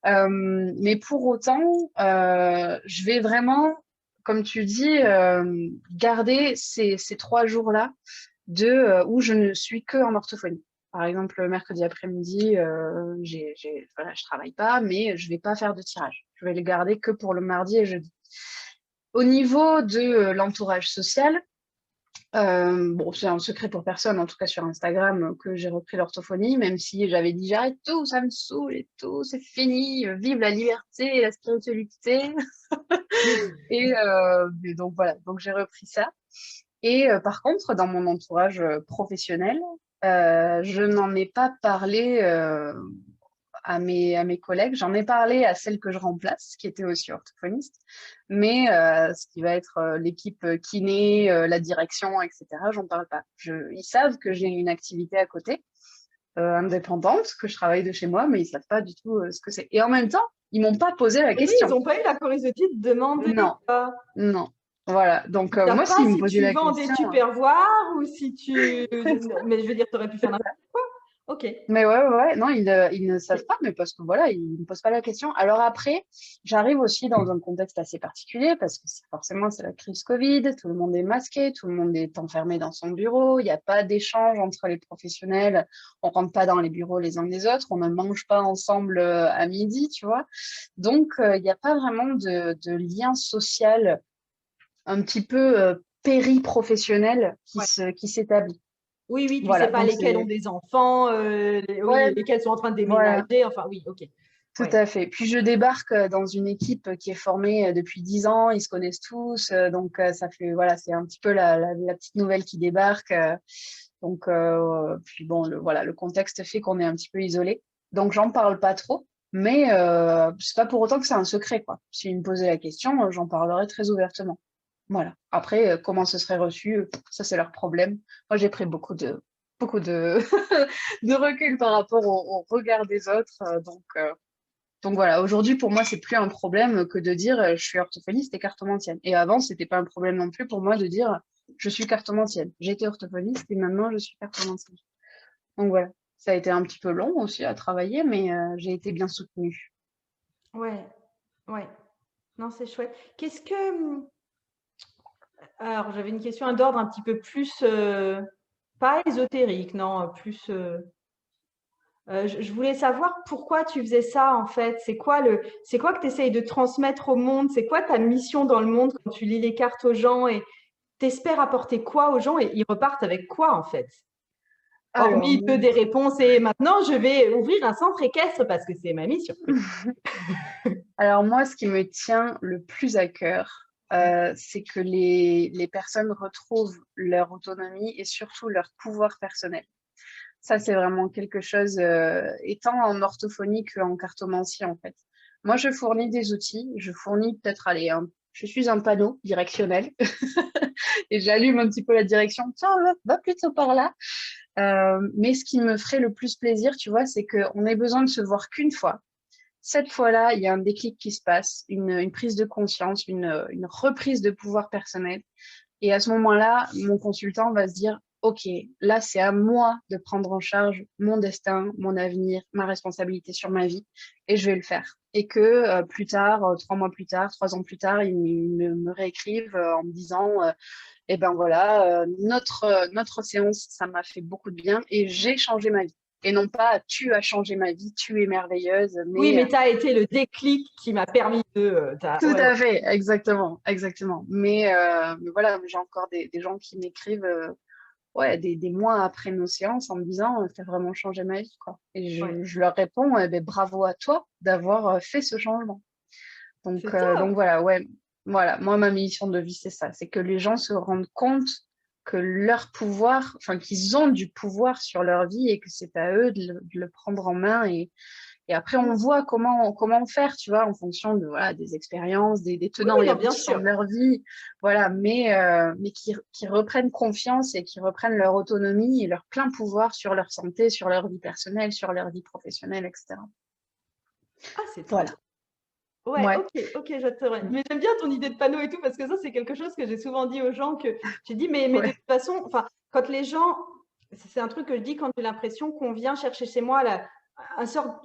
Mais pour autant, je vais vraiment, comme tu dis, garder ces 3 jours-là où je ne suis que en orthophonie. Par exemple, le mercredi après-midi, voilà, je travaille pas, mais je vais pas faire de tirage. Je vais les garder que pour le mardi et jeudi. Au niveau de l'entourage social, bon, c'est un secret pour personne, en tout cas sur Instagram, que j'ai repris l'orthophonie, même si j'avais dit j'arrête tout, ça me saoule et tout, c'est fini, vive la liberté et la spiritualité. Et donc voilà, donc j'ai repris ça. Et par contre, dans mon entourage professionnel, je n'en ai pas parlé à mes collègues. J'en ai parlé à celle que je remplace, qui était aussi orthophoniste. Mais ce qui va être l'équipe kiné, la direction, etc., j'en parle pas. Ils savent que j'ai une activité à côté, indépendante, que je travaille de chez moi, mais ils savent pas du tout ce que c'est. Et en même temps, ils m'ont pas posé la Et oui, ils question. n'ont pas eu la curiosité de demander. Non, Quoi. non. Voilà. Donc, Ils ne moi, savent pas s'ils me si posaient tu la vends des question, tupperwares ou si tu. c'est ça. Mais je veux dire, tu aurais pu faire n'importe quoi. Ok. Mais ouais, non, ils ne savent pas, mais parce que voilà, ils ne posent pas la question. Alors après, j'arrive aussi dans un contexte assez particulier parce que forcément, c'est la crise Covid, tout le monde est masqué, tout le monde est enfermé dans son bureau, il n'y a pas d'échange entre les professionnels, on rentre pas dans les bureaux les uns des autres, on ne mange pas ensemble à midi, tu vois. Donc, il n'y a pas vraiment de lien social un petit peu péri-professionnel Ouais. qui s'établit. Oui, oui, tu sais Voilà, pas donc lesquels ont c'est... des enfants, oui, Ouais, lesquels sont en train de voilà. déménager. Enfin, oui, ok. Tout Ouais. à fait. Puis je débarque dans une équipe qui est formée depuis 10 ans, ils se connaissent tous, donc ça fait voilà, c'est un petit peu la petite nouvelle qui débarque. Donc puis bon, voilà, le contexte fait qu'on est un petit peu isolé, donc j'en parle pas trop, mais c'est pas pour autant que c'est un secret quoi. S'ils me posaient la question, j'en parlerai très ouvertement. Voilà. Après, comment ce serait reçu, ça c'est leur problème. Moi j'ai pris beaucoup de de recul par rapport au regard des autres, donc voilà, aujourd'hui, pour moi, c'est plus un problème que de dire je suis orthophoniste et cartomantienne. Et avant, c'était pas un problème non plus pour moi de dire je suis cartomantienne. J'étais orthophoniste et maintenant je suis cartomantienne. Donc voilà, ça a été un petit peu long aussi à travailler, mais j'ai été bien soutenue. Ouais. Ouais. Non, c'est chouette. Qu'est-ce que. Alors, j'avais une question d'ordre un petit peu plus. Pas ésotérique, non, plus. Je voulais savoir pourquoi tu faisais ça en fait. C'est quoi que tu essayes de transmettre au monde? C'est quoi ta mission dans le monde quand tu lis les cartes aux gens et t'espères apporter quoi aux gens et ils repartent avec quoi en fait? Alors, Hormis peu des réponses et maintenant je vais ouvrir un centre équestre parce que c'est ma mission. Oui. alors moi, ce qui me tient le plus à cœur, c'est que les personnes retrouvent leur autonomie et surtout leur pouvoir personnel. Ça, c'est vraiment quelque chose, étant en orthophonie qu'en cartomancie, en fait. Moi, je fournis des outils, je fournis peut-être, allez, je suis un panneau directionnel et j'allume un petit peu la direction. Tiens, va plutôt par là. Mais ce qui me ferait le plus plaisir, tu vois, c'est qu'on ait besoin de se voir qu'une fois. Cette fois-là, il y a un déclic qui se passe, une prise de conscience, une reprise de pouvoir personnel. Et à ce moment-là, mon consultant va se dire, OK, là, c'est à moi de prendre en charge mon destin, mon avenir, ma responsabilité sur ma vie, et je vais le faire. Et que plus tard, 3 mois plus tard, 3 ans plus tard, ils me réécrivent en me disant, eh ben voilà, notre séance, ça m'a fait beaucoup de bien et j'ai changé ma vie. Et non pas, tu as changé ma vie, tu es merveilleuse, Oui, mais mais tu as été le déclic qui m'a permis de. tout Ouais, ouais. à fait, exactement, exactement. Mais voilà, j'ai encore des gens qui m'écrivent ouais, des mois après nos séances en me disant t'as vraiment changé ma vie, quoi. Et Ouais. je leur réponds eh ben, bravo à toi d'avoir fait ce changement. C'est Donc top. voilà, ouais, voilà, moi ma mission de vie c'est ça, c'est que les gens se rendent compte que leur pouvoir, enfin qu'ils ont du pouvoir sur leur vie et que c'est à eux de le prendre en main Et après, on voit comment faire, tu vois, en fonction de, voilà, des expériences, des tenants Oui, et non, bien aboutissants sûr. de leur vie. Voilà, mais qui reprennent confiance et qui reprennent leur autonomie et leur plein pouvoir sur leur santé, sur leur vie personnelle, sur leur vie professionnelle, etc. Ah, c'est trop Voilà. bien. Ouais, Ouais. ok, j'adorerais. Mais j'aime bien ton idée de panneau et tout, parce que ça, c'est quelque chose que j'ai souvent dit aux gens, que j'ai dit, mais de Ouais. toute façon, enfin, quand les gens, c'est un truc que je dis quand j'ai l'impression qu'on vient chercher chez moi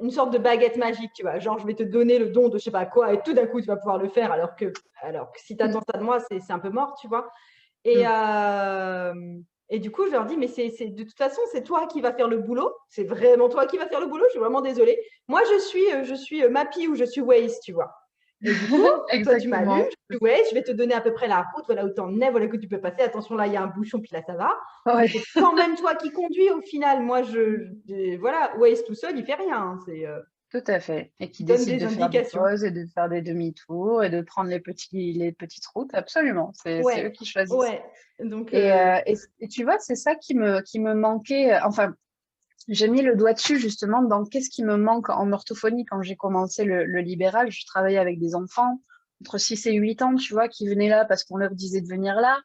une sorte de baguette magique, tu vois, genre je vais te donner le don de je sais pas quoi, et tout d'un coup, tu vas pouvoir le faire, alors que si tu attends ça de moi, c'est un peu mort, tu vois. Et, Mm. et du coup, je leur dis, mais de toute façon, c'est toi qui vas faire le boulot. C'est vraiment toi qui vas faire le boulot. Je suis vraiment désolée. Moi, je suis Mappy ou je suis Waze, tu vois. Et du coup, toi, tu m'allumes, Exactement. je suis Waze, je vais te donner à peu près la route, voilà où tu en es, voilà que tu peux passer. Attention, là, il y a un bouchon, puis là, ça va. Mais Ouais. c'est quand même toi qui conduis au final. Moi, voilà, Waze tout seul, il fait rien, hein. Tout à fait. Et qui Il donne décide des de faire des indications. pauses et de faire des demi-tours et de prendre les petites routes. Absolument. C'est eux Ouais, qui choisissent. ouais. Donc, Et tu vois, c'est ça qui me manquait. Enfin, j'ai mis le doigt dessus justement dans qu'est-ce qui me manque en orthophonie quand j'ai commencé le libéral. Je travaillais avec des enfants entre 6 et 8 ans, tu vois, qui venaient là parce qu'on leur disait de venir là,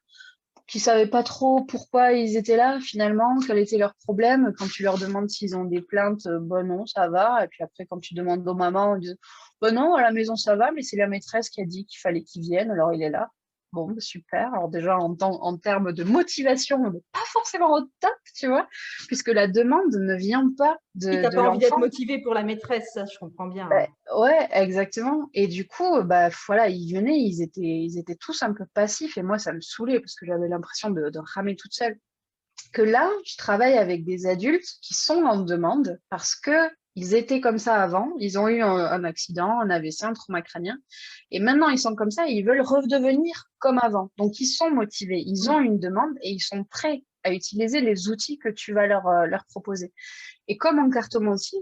qui savaient pas trop pourquoi ils étaient là finalement, quel était leur problème. Quand tu leur demandes s'ils ont des plaintes, bon non, ça va. Et puis après, quand tu demandes aux mamans, ils disent, bon non, à la maison ça va, mais c'est la maîtresse qui a dit qu'il fallait qu'il vienne, alors il est là. Bon, bah, super. Alors déjà, en termes de motivation, on n'est pas forcément au top, tu vois, puisque la demande ne vient pas si t'as de pas envie d'être l'enfant. motivé pour la maîtresse, ça, je comprends bien, Ben, hein. ouais, exactement. Et du coup, bah voilà, ils venaient, ils étaient tous un peu passifs et moi, ça me saoulait parce que j'avais l'impression de ramer toute seule. Que là, je travaille avec des adultes qui sont en demande parce que ils étaient comme ça avant, ils ont eu un accident, un AVC, un trauma crânien, et maintenant ils sont comme ça et ils veulent redevenir comme avant. Donc ils sont motivés, ils ont Mm. une demande et ils sont prêts à utiliser les outils que tu vas leur proposer. Et comme en cartomancie,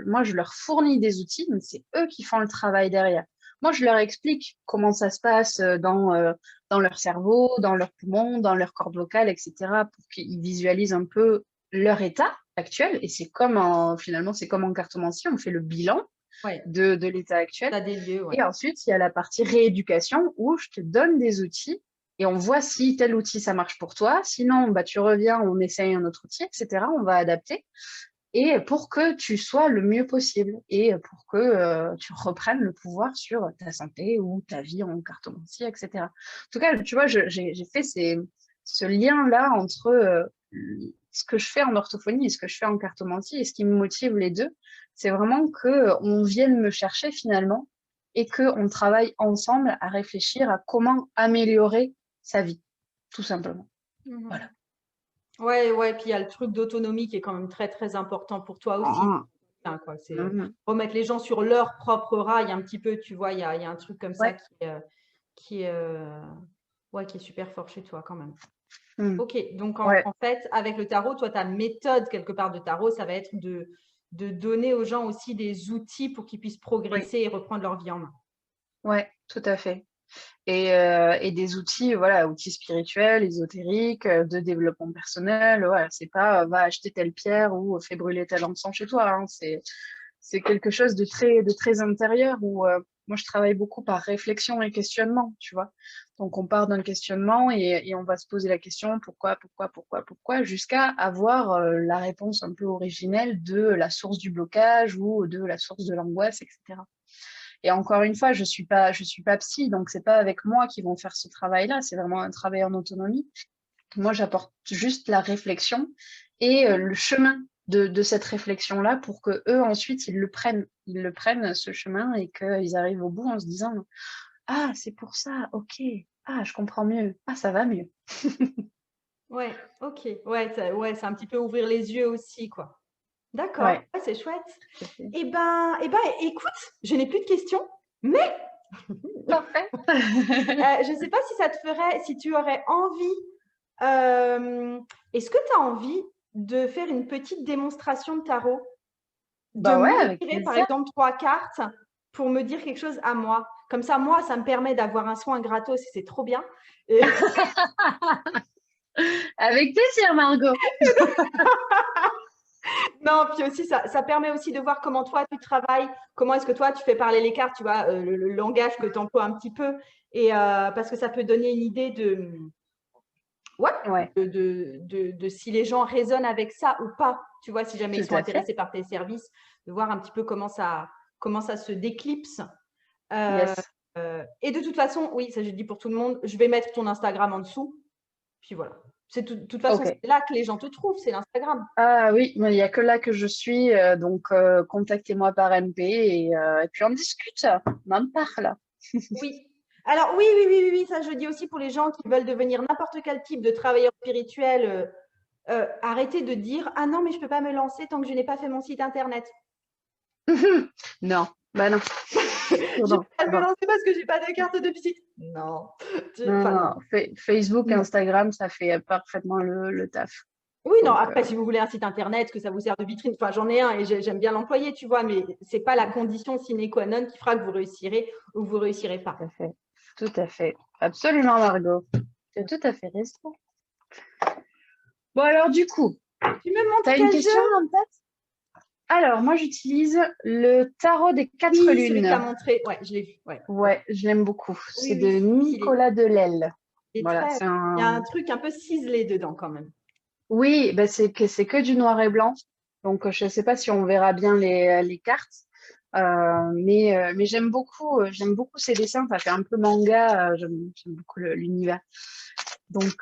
moi, je leur fournis des outils, mais c'est eux qui font le travail derrière. Moi, je leur explique comment ça se passe dans leur cerveau, dans leurs poumons, dans leur corde vocale, etc., pour qu'ils visualisent un peu leur état actuel. Et finalement, c'est comme en cartomancie, on fait le bilan Ouais, de l'état actuel. t'as des lieux, ouais. Et ensuite, il y a la partie rééducation où je te donne des outils et on voit si tel outil, ça marche pour toi. Sinon, bah, tu reviens, on essaye un autre outil, etc. On va adapter et pour que tu sois le mieux possible et pour que tu reprennes le pouvoir sur ta santé ou ta vie en cartomancie, etc. En tout cas, tu vois, j'ai fait ce lien-là entre ce que je fais en orthophonie et ce que je fais en cartomancie, et ce qui me motive les deux, c'est vraiment qu'on vienne me chercher finalement et qu'on travaille ensemble à réfléchir à comment améliorer sa vie, tout simplement. Mhm. Voilà. Ouais, ouais, puis il y a le truc d'autonomie qui est quand même très, très important pour toi aussi. Ah, Hein, quoi. C'est mhm. remettre les gens sur leur propre rail un petit peu, tu vois, il y a un truc comme ça Ouais. qui est, ouais, qui est super fort chez toi quand même. Mhm. Ok, donc Ouais. en fait, avec le tarot, toi, ta méthode quelque part de tarot, ça va être de donner aux gens aussi des outils pour qu'ils puissent Oui. progresser et reprendre leur vie en main. Ouais, tout à fait. Et des outils, voilà, outils spirituels, ésotériques, de développement personnel. Voilà, c'est pas va acheter telle pierre ou fais brûler tel encens chez toi, hein. C'est quelque chose de très intérieur où moi je travaille beaucoup par réflexion et questionnement, tu vois. Donc on part d'un questionnement et on va se poser la question pourquoi, jusqu'à avoir la réponse un peu originelle de la source du blocage ou de la source de l'angoisse, etc. Et encore une fois, je suis pas psy, donc c'est pas avec moi qu'ils vont faire ce travail-là. C'est vraiment un travail en autonomie. Moi, j'apporte juste la réflexion et le chemin de cette réflexion-là pour que eux ensuite ils le prennent ce chemin et qu'ils arrivent au bout en se disant ah c'est pour ça, ok, ah je comprends mieux, ah ça va mieux. Ouais, ok. Ouais, c'est un petit peu ouvrir les yeux aussi, quoi. D'accord, Ouais, ouais, c'est chouette. tout à fait. Écoute, je n'ai plus de questions, mais Parfait. je ne sais pas si ça te ferait, si tu aurais envie, est-ce que tu as envie de faire une petite démonstration de tarot? De Bah ouais, me avec tirer, par plaisir. exemple, 3 cartes pour me dire quelque chose à moi. Comme ça, moi, ça me permet d'avoir un soin gratos et c'est trop bien. Et, Avec plaisir, Margot. Non, puis aussi, ça permet aussi de voir comment toi, tu travailles, comment est-ce que toi, tu fais parler les cartes, tu vois, le langage que tu emploies un petit peu. Et parce que ça peut donner une idée ouais, Ouais, de si les gens résonnent avec ça ou pas. Tu vois, si jamais ils tout sont à fait. intéressés par tes services, de voir un petit peu comment ça se déclipse. Yes. Et de toute façon, oui, ça je dis pour tout le monde, je vais mettre ton Instagram en dessous. Puis voilà. De toute façon, OK. c'est là que les gens te trouvent, c'est l'Instagram. Ah oui, mais il n'y a que là que je suis, donc contactez-moi par MP et puis on discute, on en parle. Oui. Alors oui, oui, oui, oui, oui, ça je dis aussi pour les gens qui veulent devenir n'importe quel type de travailleur spirituel. Arrêtez de dire ah non mais je peux pas me lancer tant que je n'ai pas fait mon site internet. Non, bah non, Je non, peux pas me non, lancer parce que j'ai pas de carte de visite. Non. non, Enfin non. non. Facebook, Non. Instagram, ça fait parfaitement le taf. Oui, non, Donc, après, si vous voulez un site internet, que ça vous sert de vitrine, enfin, j'en ai un et j'aime bien l'employer, tu vois, mais c'est pas la condition sine qua non qui fera que vous réussirez ou que vous réussirez pas. tout à fait, tout à fait. Absolument, Margot. Tu as tout à fait raison. Bon, alors, du coup, Tu me tu montres as une quel question jeu? en tête? Alors, moi, j'utilise le tarot des quatre Oui, celui que tu as lunes. montré. Ouais, je l'ai vu. Ouais, ouais. Ouais, je l'aime beaucoup. Oui, C'est de oui, stylé. Nicolas Delel. Il est Voilà, très. c'est Il y a un. un truc un peu ciselé dedans quand même. Oui, ben c'est que du noir et blanc. Donc, je ne sais pas si on verra bien les cartes. Mais j'aime beaucoup ces dessins. Ça fait un peu manga. J'aime beaucoup l'univers. Donc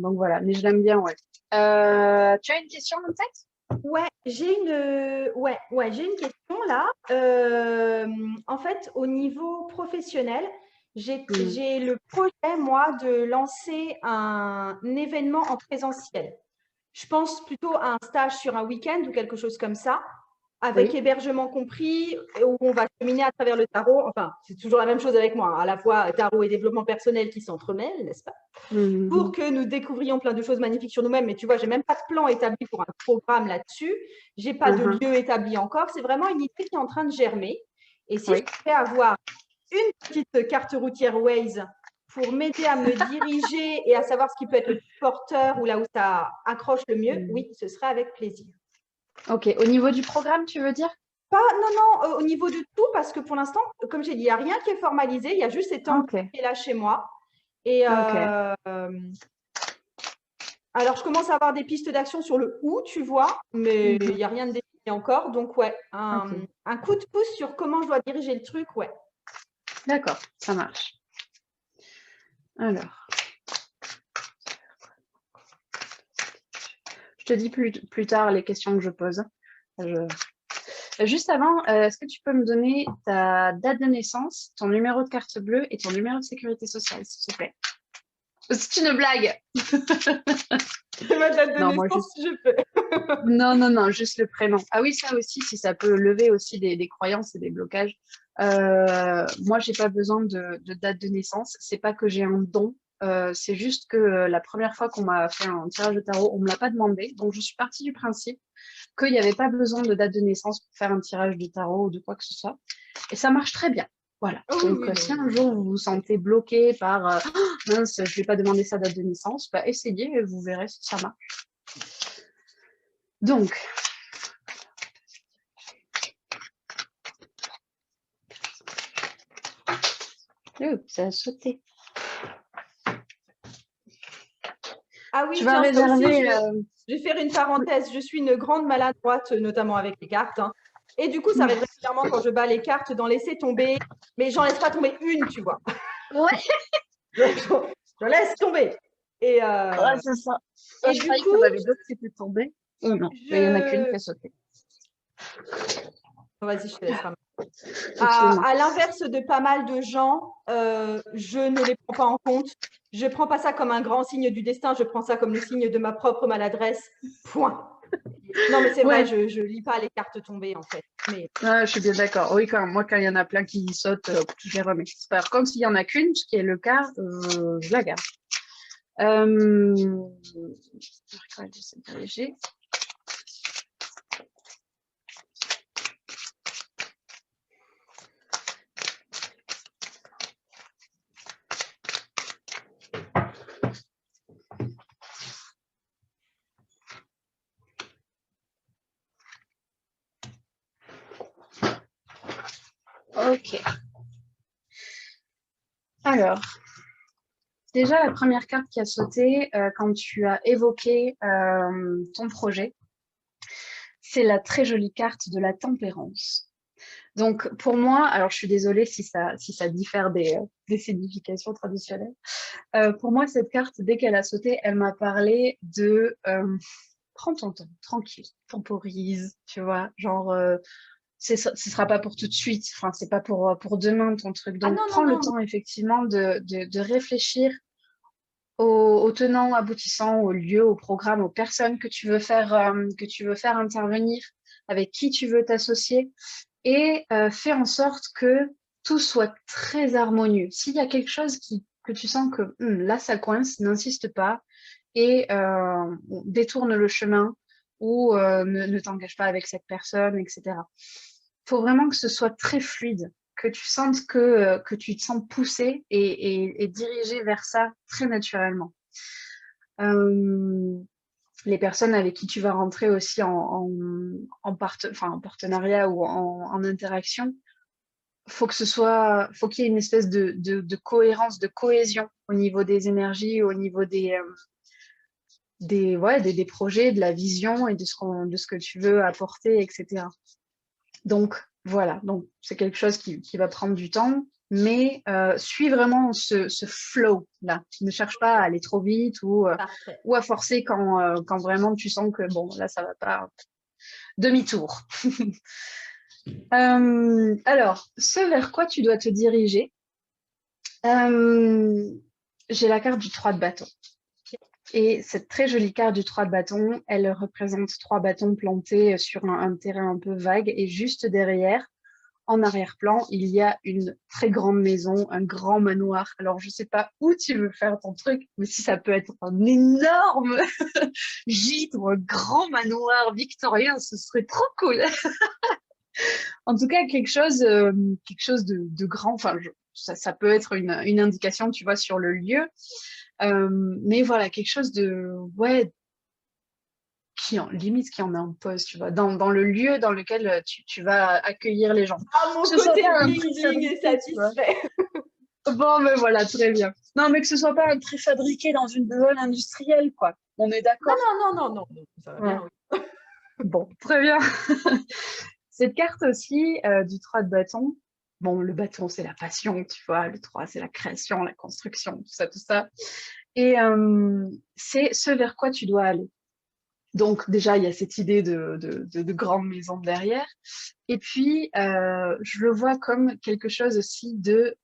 voilà, mais je l'aime bien, ouais. Tu as une question en tête? Ouais, j'ai une question là. En fait, au niveau professionnel, Hmm. j'ai le projet, moi, de lancer un événement en présentiel. Je pense plutôt à un stage sur un week-end ou quelque chose comme ça, avec Oui. hébergement compris, où on va cheminer à travers le tarot. Enfin, c'est toujours la même chose avec moi, hein, à la fois tarot et développement personnel qui s'entremêlent, n'est-ce pas? Pour Mhm. que nous découvrions plein de choses magnifiques sur nous-mêmes. Mais tu vois, j'ai même pas de plan établi pour un programme là-dessus. J'ai pas de Mhm. lieu établi encore. C'est vraiment une idée qui est en train de germer. Et si je Oui. pouvais avoir une petite carte routière Waze pour m'aider à me diriger et à savoir ce qui peut être le plus porteur ou là où ça accroche le mieux, Mhm. oui, ce serait avec plaisir. Ok. Au niveau du programme, tu veux dire? Pas, non, non, au niveau de tout, parce que pour l'instant, comme j'ai dit, il n'y a rien qui est formalisé. Il y a juste cet endroit Ok. qui est là chez moi. Et Ok. alors, je commence à avoir des pistes d'action sur le où, tu vois, mais il Mhm. n'y a rien de défini encore. Donc, ouais, Ok. un coup de pouce sur comment je dois diriger le truc, ouais. D'accord, ça marche. Alors, je te dis plus tard les questions que je pose. Je- Juste avant, est-ce que tu peux me donner ta date de naissance, ton numéro de carte bleue et ton numéro de sécurité sociale, s'il te plaît? C'est une blague. Ma date de Non, moi naissance, juste. si je peux. Non, non, non, juste le prénom. Ah oui, ça aussi, si ça peut lever aussi des croyances et des blocages. Moi, j'ai pas besoin de date de naissance. C'est pas que j'ai un don. C'est juste que la première fois qu'on m'a fait un tirage de tarot, on me l'a pas demandé. Donc, je suis partie du principe qu'il n'y avait pas besoin de date de naissance pour faire un tirage de tarot ou de quoi que ce soit. Et ça marche très bien. Voilà. Oh oui, Donc, oui, non, si mais un jour vous vous sentez bloqué par oh, mince, je vais pas demander sa date de naissance, bah, essayez et vous verrez si ça marche. Donc, ça a sauté. ah Tu oui, vas tiens, ça aussi, réserver. je vais faire une parenthèse. Je suis une grande maladroite, notamment avec les cartes, hein. Et du coup, ça arrive régulièrement quand je bats les cartes d'en laisser tomber, mais j'en laisse pas tomber une, tu vois. Ouais, Je laisse tomber. Et, ouais, c'est ça. et Je du croyais qu'il y coup, en avait d'autres qui étaient tombés. Oh non, il n'y en a qu'une qui je. a sauté. Vas-y, je te laisse. Excuse-moi. À l'inverse de pas mal de gens, je ne les prends pas en compte. Je ne prends pas ça comme un grand signe du destin, je prends ça comme le signe de ma propre maladresse. Point. Non, mais c'est vrai, Ouais, je ne lis pas les cartes tombées, en fait. Mais je suis bien d'accord. Oui, moi, quand il y en a plein qui sautent, je les remets. Par contre, s'il y en a qu'une, ce qui est le cas, je la garde. J'essaie de vérifier. Ok. Alors, déjà, la première carte qui a sauté quand tu as évoqué ton projet, c'est la très jolie carte de la tempérance. Donc, pour moi, alors je suis désolée si ça diffère des significations traditionnelles. Pour moi, cette carte, dès qu'elle a sauté, elle m'a parlé de prends ton temps, tranquille, temporise, tu vois, genre, ce sera pas pour tout de suite, enfin, c'est pas pour demain ton truc. Ah Donc, non, non, prends le non. temps, effectivement, de réfléchir aux tenants, aboutissants, aux lieux, aux programmes, aux personnes que tu veux faire intervenir, avec qui tu veux t'associer, et fais en sorte que tout soit très harmonieux. S'il y a quelque chose que tu sens que là, ça coince, n'insiste pas et détourne le chemin ou ne t'engage pas avec cette personne, etc. Il faut vraiment que ce soit très fluide, que tu sentes que tu te sens poussé et dirigé vers ça très naturellement. Les personnes avec qui tu vas rentrer aussi en partenariat ou en interaction, faut qu'il y ait une espèce de cohérence, de cohésion au niveau des énergies, au niveau des projets, de la vision et de ce que tu veux apporter, etc. Donc, voilà. Donc, c'est quelque chose qui va prendre du temps, mais suis vraiment ce flow-là. Ne cherche pas à aller trop vite ou à forcer quand vraiment tu sens que, bon, là, ça va pas. Demi-tour. Alors, ce vers quoi tu dois te diriger, j'ai la carte du 3 de bâton. Et cette très jolie carte du 3 de bâton, elle représente 3 bâtons plantés sur un terrain un peu vague. Et juste derrière, en arrière-plan, il y a une très grande maison, un grand manoir. Alors, je ne sais pas où tu veux faire ton truc, mais si ça peut être un énorme gîte ou un grand manoir victorien, ce serait trop cool. En tout cas, quelque chose de grand. Enfin, ça peut être une indication, tu vois, sur le lieu. Mais voilà, quelque chose ouais, limite qui en impose, tu vois, dans le lieu dans lequel tu vas accueillir les gens. Ah, mon Que ce soit côté pas un bling bling est préfabriqué, tu vois. satisfait. Bon, mais voilà, très bien. Non, mais que ce soit pas un préfabriqué dans une zone industrielle, quoi. On est Non, d'accord? non, non, non, non, ça va Ouais. bien, oui. Bon, très bien. Cette carte aussi du 3 de bâton, bon, le bâton, c'est la passion, tu vois, le 3, c'est la création, la construction, tout ça, tout ça. Et c'est ce vers quoi tu dois aller. Donc, déjà, il y a cette idée de grande maison derrière. Et puis, je le vois comme quelque chose aussi de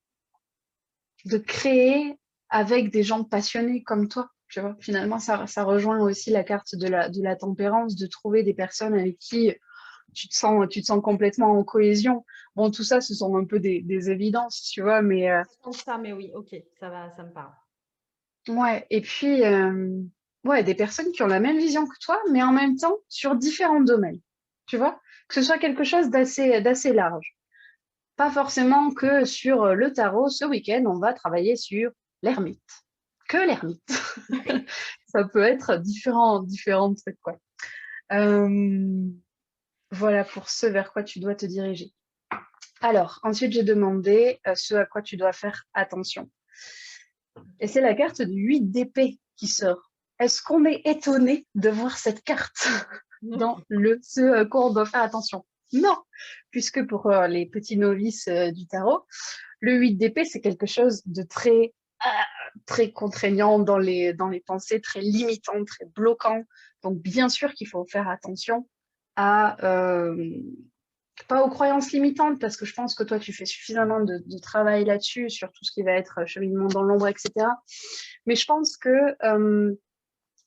créer avec des gens passionnés comme toi. Tu vois, finalement, ça rejoint aussi la carte de la tempérance, de trouver des personnes avec qui tu te sens complètement en cohésion. Bon, tout ça, ce sont un peu des évidences, tu vois, mais Ça, mais oui, ok, ça va, ça me parle. ouais. Et puis, ouais, des personnes qui ont la même vision que toi, mais en même temps sur différents domaines, tu vois, que ce soit quelque chose d'assez large. Pas forcément que sur le tarot, ce week-end, on va travailler sur l'ermite. Que l'ermite. Ça peut être différents trucs, quoi. Voilà pour ce vers quoi tu dois te diriger. Alors, ensuite, j'ai demandé ce à quoi tu dois faire attention. Et c'est la carte du 8 d'épée qui sort. Est-ce qu'on est étonné de voir cette carte dans ce à quoi on doit faire attention? Non, puisque pour les petits novices du tarot, le 8 d'épée, c'est quelque chose de très contraignant dans les pensées, très limitant, très bloquant. Donc, bien sûr qu'il faut faire attention à pas aux croyances limitantes, parce que je pense que toi, tu fais suffisamment de travail là-dessus, sur tout ce qui va être cheminement dans l'ombre, etc. Mais je pense que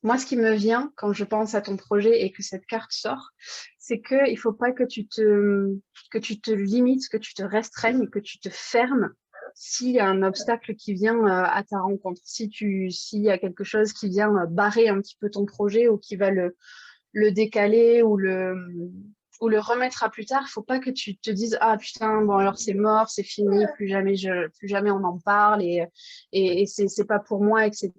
moi, ce qui me vient quand je pense à ton projet et que cette carte sort, c'est qu'il ne faut pas que que tu te limites, que tu te restreignes, que tu te fermes s'il y a un obstacle qui vient à ta rencontre, s'il y a quelque chose qui vient barrer un petit peu ton projet ou qui va le décaler ou le remettre à plus tard. Il ne faut pas que tu te dises ah putain bon alors c'est mort, c'est fini, plus jamais on en parle et c'est pas pour moi, etc.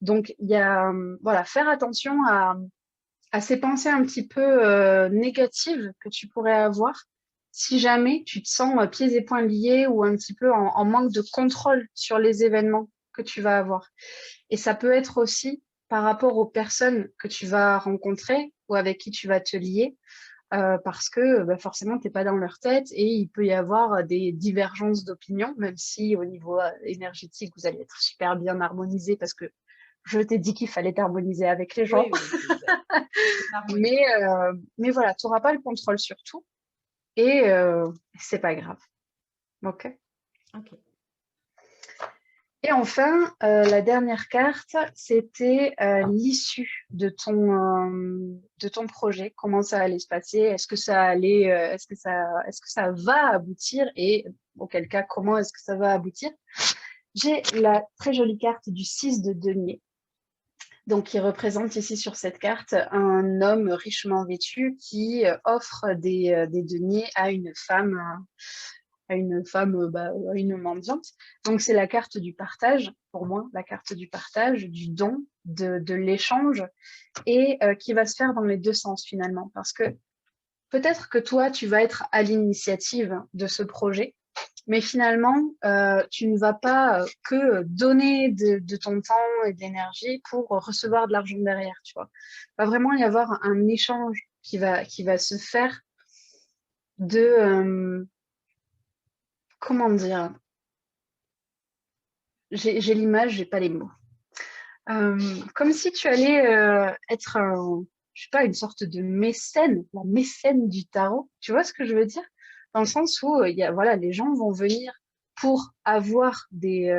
Donc il y a voilà, faire attention à ces pensées un petit peu négatives que tu pourrais avoir si jamais tu te sens pieds et poings liés ou un petit peu en manque de contrôle sur les événements que tu vas avoir. Et ça peut être aussi par rapport aux personnes que tu vas rencontrer ou avec qui tu vas te lier, parce que forcément, tu n'es pas dans leur tête et il peut y avoir des divergences d'opinion, même si au niveau énergétique, vous allez être super bien harmonisé parce que je t'ai dit qu'il fallait t'harmoniser avec les gens. Oui, oui, c'est l'harmonie. Mais voilà, tu n'auras pas le contrôle sur tout et c'est pas grave. OK. Ok. Et enfin, la dernière carte, c'était l'issue de ton projet. Comment ça allait se passer? Est-ce que ça allait, est-ce que ça va aboutir? Et auquel cas, comment est-ce que ça va aboutir? J'ai la très jolie carte du 6 de denier. Donc, qui représente ici sur cette carte un homme richement vêtu qui offre des deniers à une mendiante. Donc, c'est la carte du partage, pour moi, la carte du partage, du don, de l'échange, et qui va se faire dans les deux sens finalement. Parce que peut-être que toi, tu vas être à l'initiative de ce projet, mais finalement, tu ne vas pas que donner de ton temps et de l'énergie pour recevoir de l'argent derrière, tu vois. Il va vraiment y avoir un échange qui va se faire de, comment dire, j'ai l'image, j'ai pas les mots. Comme si tu allais être, je sais pas, une sorte de mécène, la mécène du tarot. Tu vois ce que je veux dire? Dans le sens où voilà, les gens vont venir pour avoir des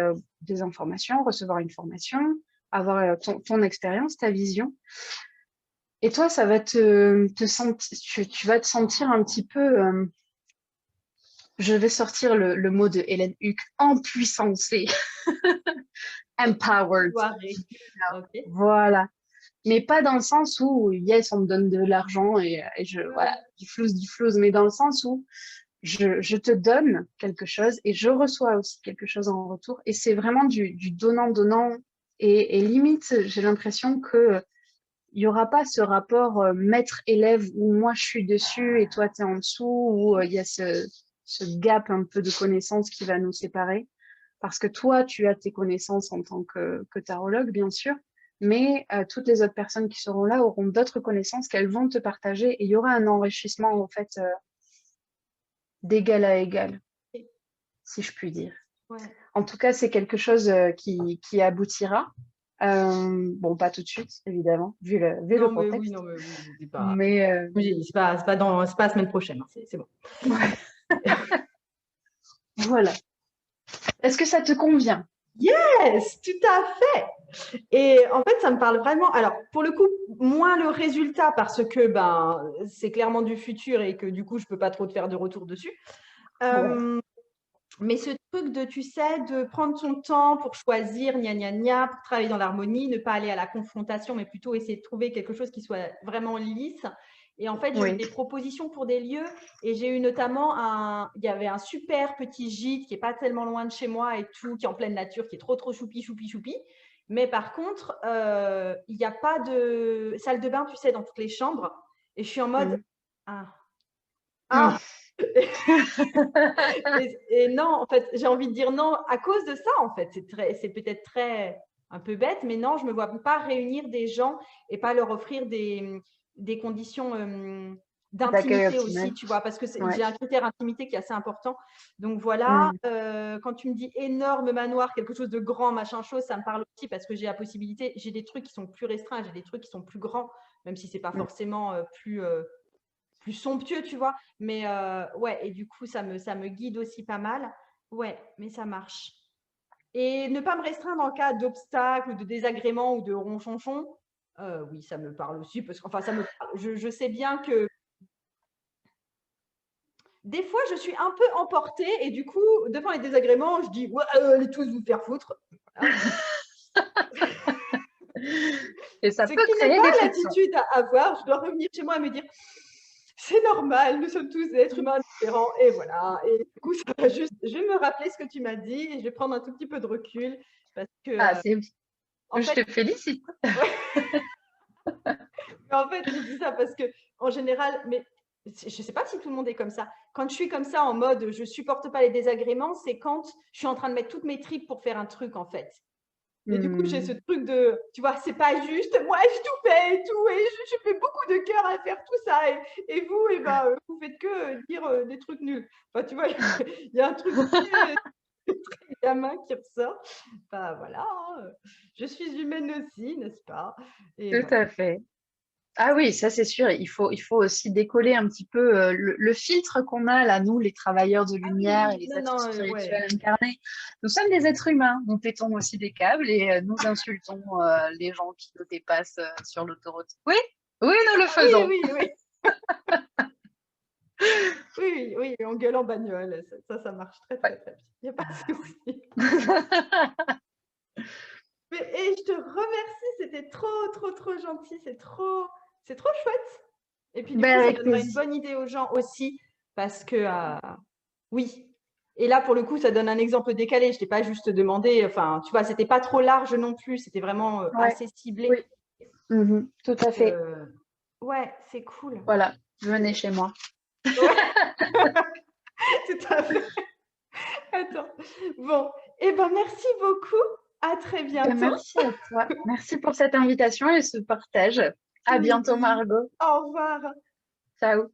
informations, recevoir une formation, avoir ton expérience, ta vision. Et toi, ça va te sentir, tu vas te sentir un petit peu, je vais sortir le mot de Hélène Huck, empuissancée, empowered. Soirée. Ok. Voilà. Mais pas dans le sens où, yes, on me donne de l'argent et voilà, Ouais. du flouze, mais dans le sens où je te donne quelque chose et je reçois aussi quelque chose en retour. Et c'est vraiment du donnant-donnant. Et limite, j'ai l'impression que il n'y aura pas ce rapport maître-élève où moi je suis dessus et toi tu es en dessous, où il y a ce gap un peu de connaissances qui va nous séparer. Parce que toi, tu as tes connaissances en tant que tarologue, bien sûr, mais toutes les autres personnes qui seront là auront d'autres connaissances qu'elles vont te partager et il y aura un enrichissement en fait d'égal à égal, si je puis dire. Ouais. En tout cas, c'est quelque chose qui aboutira. Bon, pas tout de suite, évidemment, vu le contexte. Non, mais oui, c'est pas. Mais Oui, c'est pas la semaine prochaine, hein, c'est bon. voilà. Est-ce que ça te convient? Yes, tout à fait. Et en fait, ça me parle vraiment. Alors, pour le coup, moins le résultat parce que c'est clairement du futur et que du coup, je peux pas trop te faire de retour dessus. Ouais. Mais ce truc de, tu sais, de prendre son temps pour choisir, gna gna gna, pour travailler dans l'harmonie, ne pas aller à la confrontation, mais plutôt essayer de trouver quelque chose qui soit vraiment lisse. Et en fait, j'ai eu Oui. des propositions pour des lieux et j'ai eu notamment il y avait un super petit gîte qui est pas tellement loin de chez moi et tout, qui est en pleine nature, qui est trop, trop choupi, choupi, choupi. Mais par contre, il n'y a pas de salle de bain, tu sais, dans toutes les chambres. Et je suis en mode, ah, ah, et non, en fait, j'ai envie de dire non à cause de ça, en fait. C'est peut-être très un peu bête, mais non, je ne me vois pas réunir des gens et pas leur offrir des conditions D'accueil d'intimité aussi, optimal. tu vois, parce que Ouais. j'ai un critère intimité qui est assez important. Donc voilà, Mm. quand tu me dis énorme manoir, quelque chose de grand, machin chose, ça me parle aussi parce que j'ai la possibilité, j'ai des trucs qui sont plus restreints, j'ai des trucs qui sont plus grands, même si c'est pas Mm. forcément plus somptueux, tu vois. Mais ouais, et du coup, ça me guide aussi pas mal. Ouais, mais ça marche. Et ne pas me restreindre en cas d'obstacle ou de désagrément ou de ronchonchon. Oui, ça me parle aussi, parce que, enfin, je sais bien que des fois, je suis un peu emportée et du coup, devant les désagréments, je dis, ouais, allez tous vous faire foutre. Voilà. Et ça Ce peut qui n'est créer pas des frictions. l'attitude à avoir. Je dois revenir chez moi et me dire, c'est normal, nous sommes tous des êtres humains différents. Et voilà. Et du coup, ça va juste, je vais me rappeler ce que tu m'as dit et je vais prendre un tout petit peu de recul parce que, Ah, en je fait, te félicite. ouais, en fait, je dis ça parce que, en général, mais je ne sais pas si tout le monde est comme ça. Quand je suis comme ça en mode je supporte pas les désagréments, c'est quand je suis en train de mettre toutes mes tripes pour faire un truc en fait. Et du coup, j'ai ce truc de, tu vois, c'est pas juste, moi je tout fais et tout, et je fais beaucoup de cœur à faire tout ça, et vous, vous faites que dire des trucs nuls. Enfin, tu vois, il y a un truc très, très gamin qui ressort. Enfin, voilà, hein, je suis humaine aussi, n'est-ce pas? Et Tout voilà. à fait. Ah oui, ça c'est sûr. Il faut aussi décoller un petit peu le filtre qu'on a là, nous, les travailleurs de Ah oui, lumière et oui, les non, êtres non, ouais. spirituels incarnés. Nous sommes des êtres humains. Nous pétons aussi des câbles et nous insultons les gens qui nous dépassent sur l'autoroute. Oui, oui, nous le Oui, faisons. oui, oui. Oui, oui, on gueule en bagnole, ça marche très, Ouais. très, très bien. Il n'y a pas de souci. Et je te remercie, c'était trop, trop, trop gentil, c'est trop chouette. Et puis du Ben, coup, ça avec donnera une plaisir. bonne idée aux gens aussi, parce que oui. Et là, pour le coup, ça donne un exemple décalé. Je t'ai pas juste demandé, enfin, tu vois, c'était pas trop large non plus, c'était vraiment Ouais, assez ciblé. oui, tout à fait. Ouais, c'est cool. Voilà, venez chez moi. Ouais, tout à fait. Attends. Bon, eh ben merci beaucoup. À très Ben, bientôt. merci à toi. Merci pour cette invitation et ce partage. À bientôt, Oui. Margot. Au revoir. Ciao.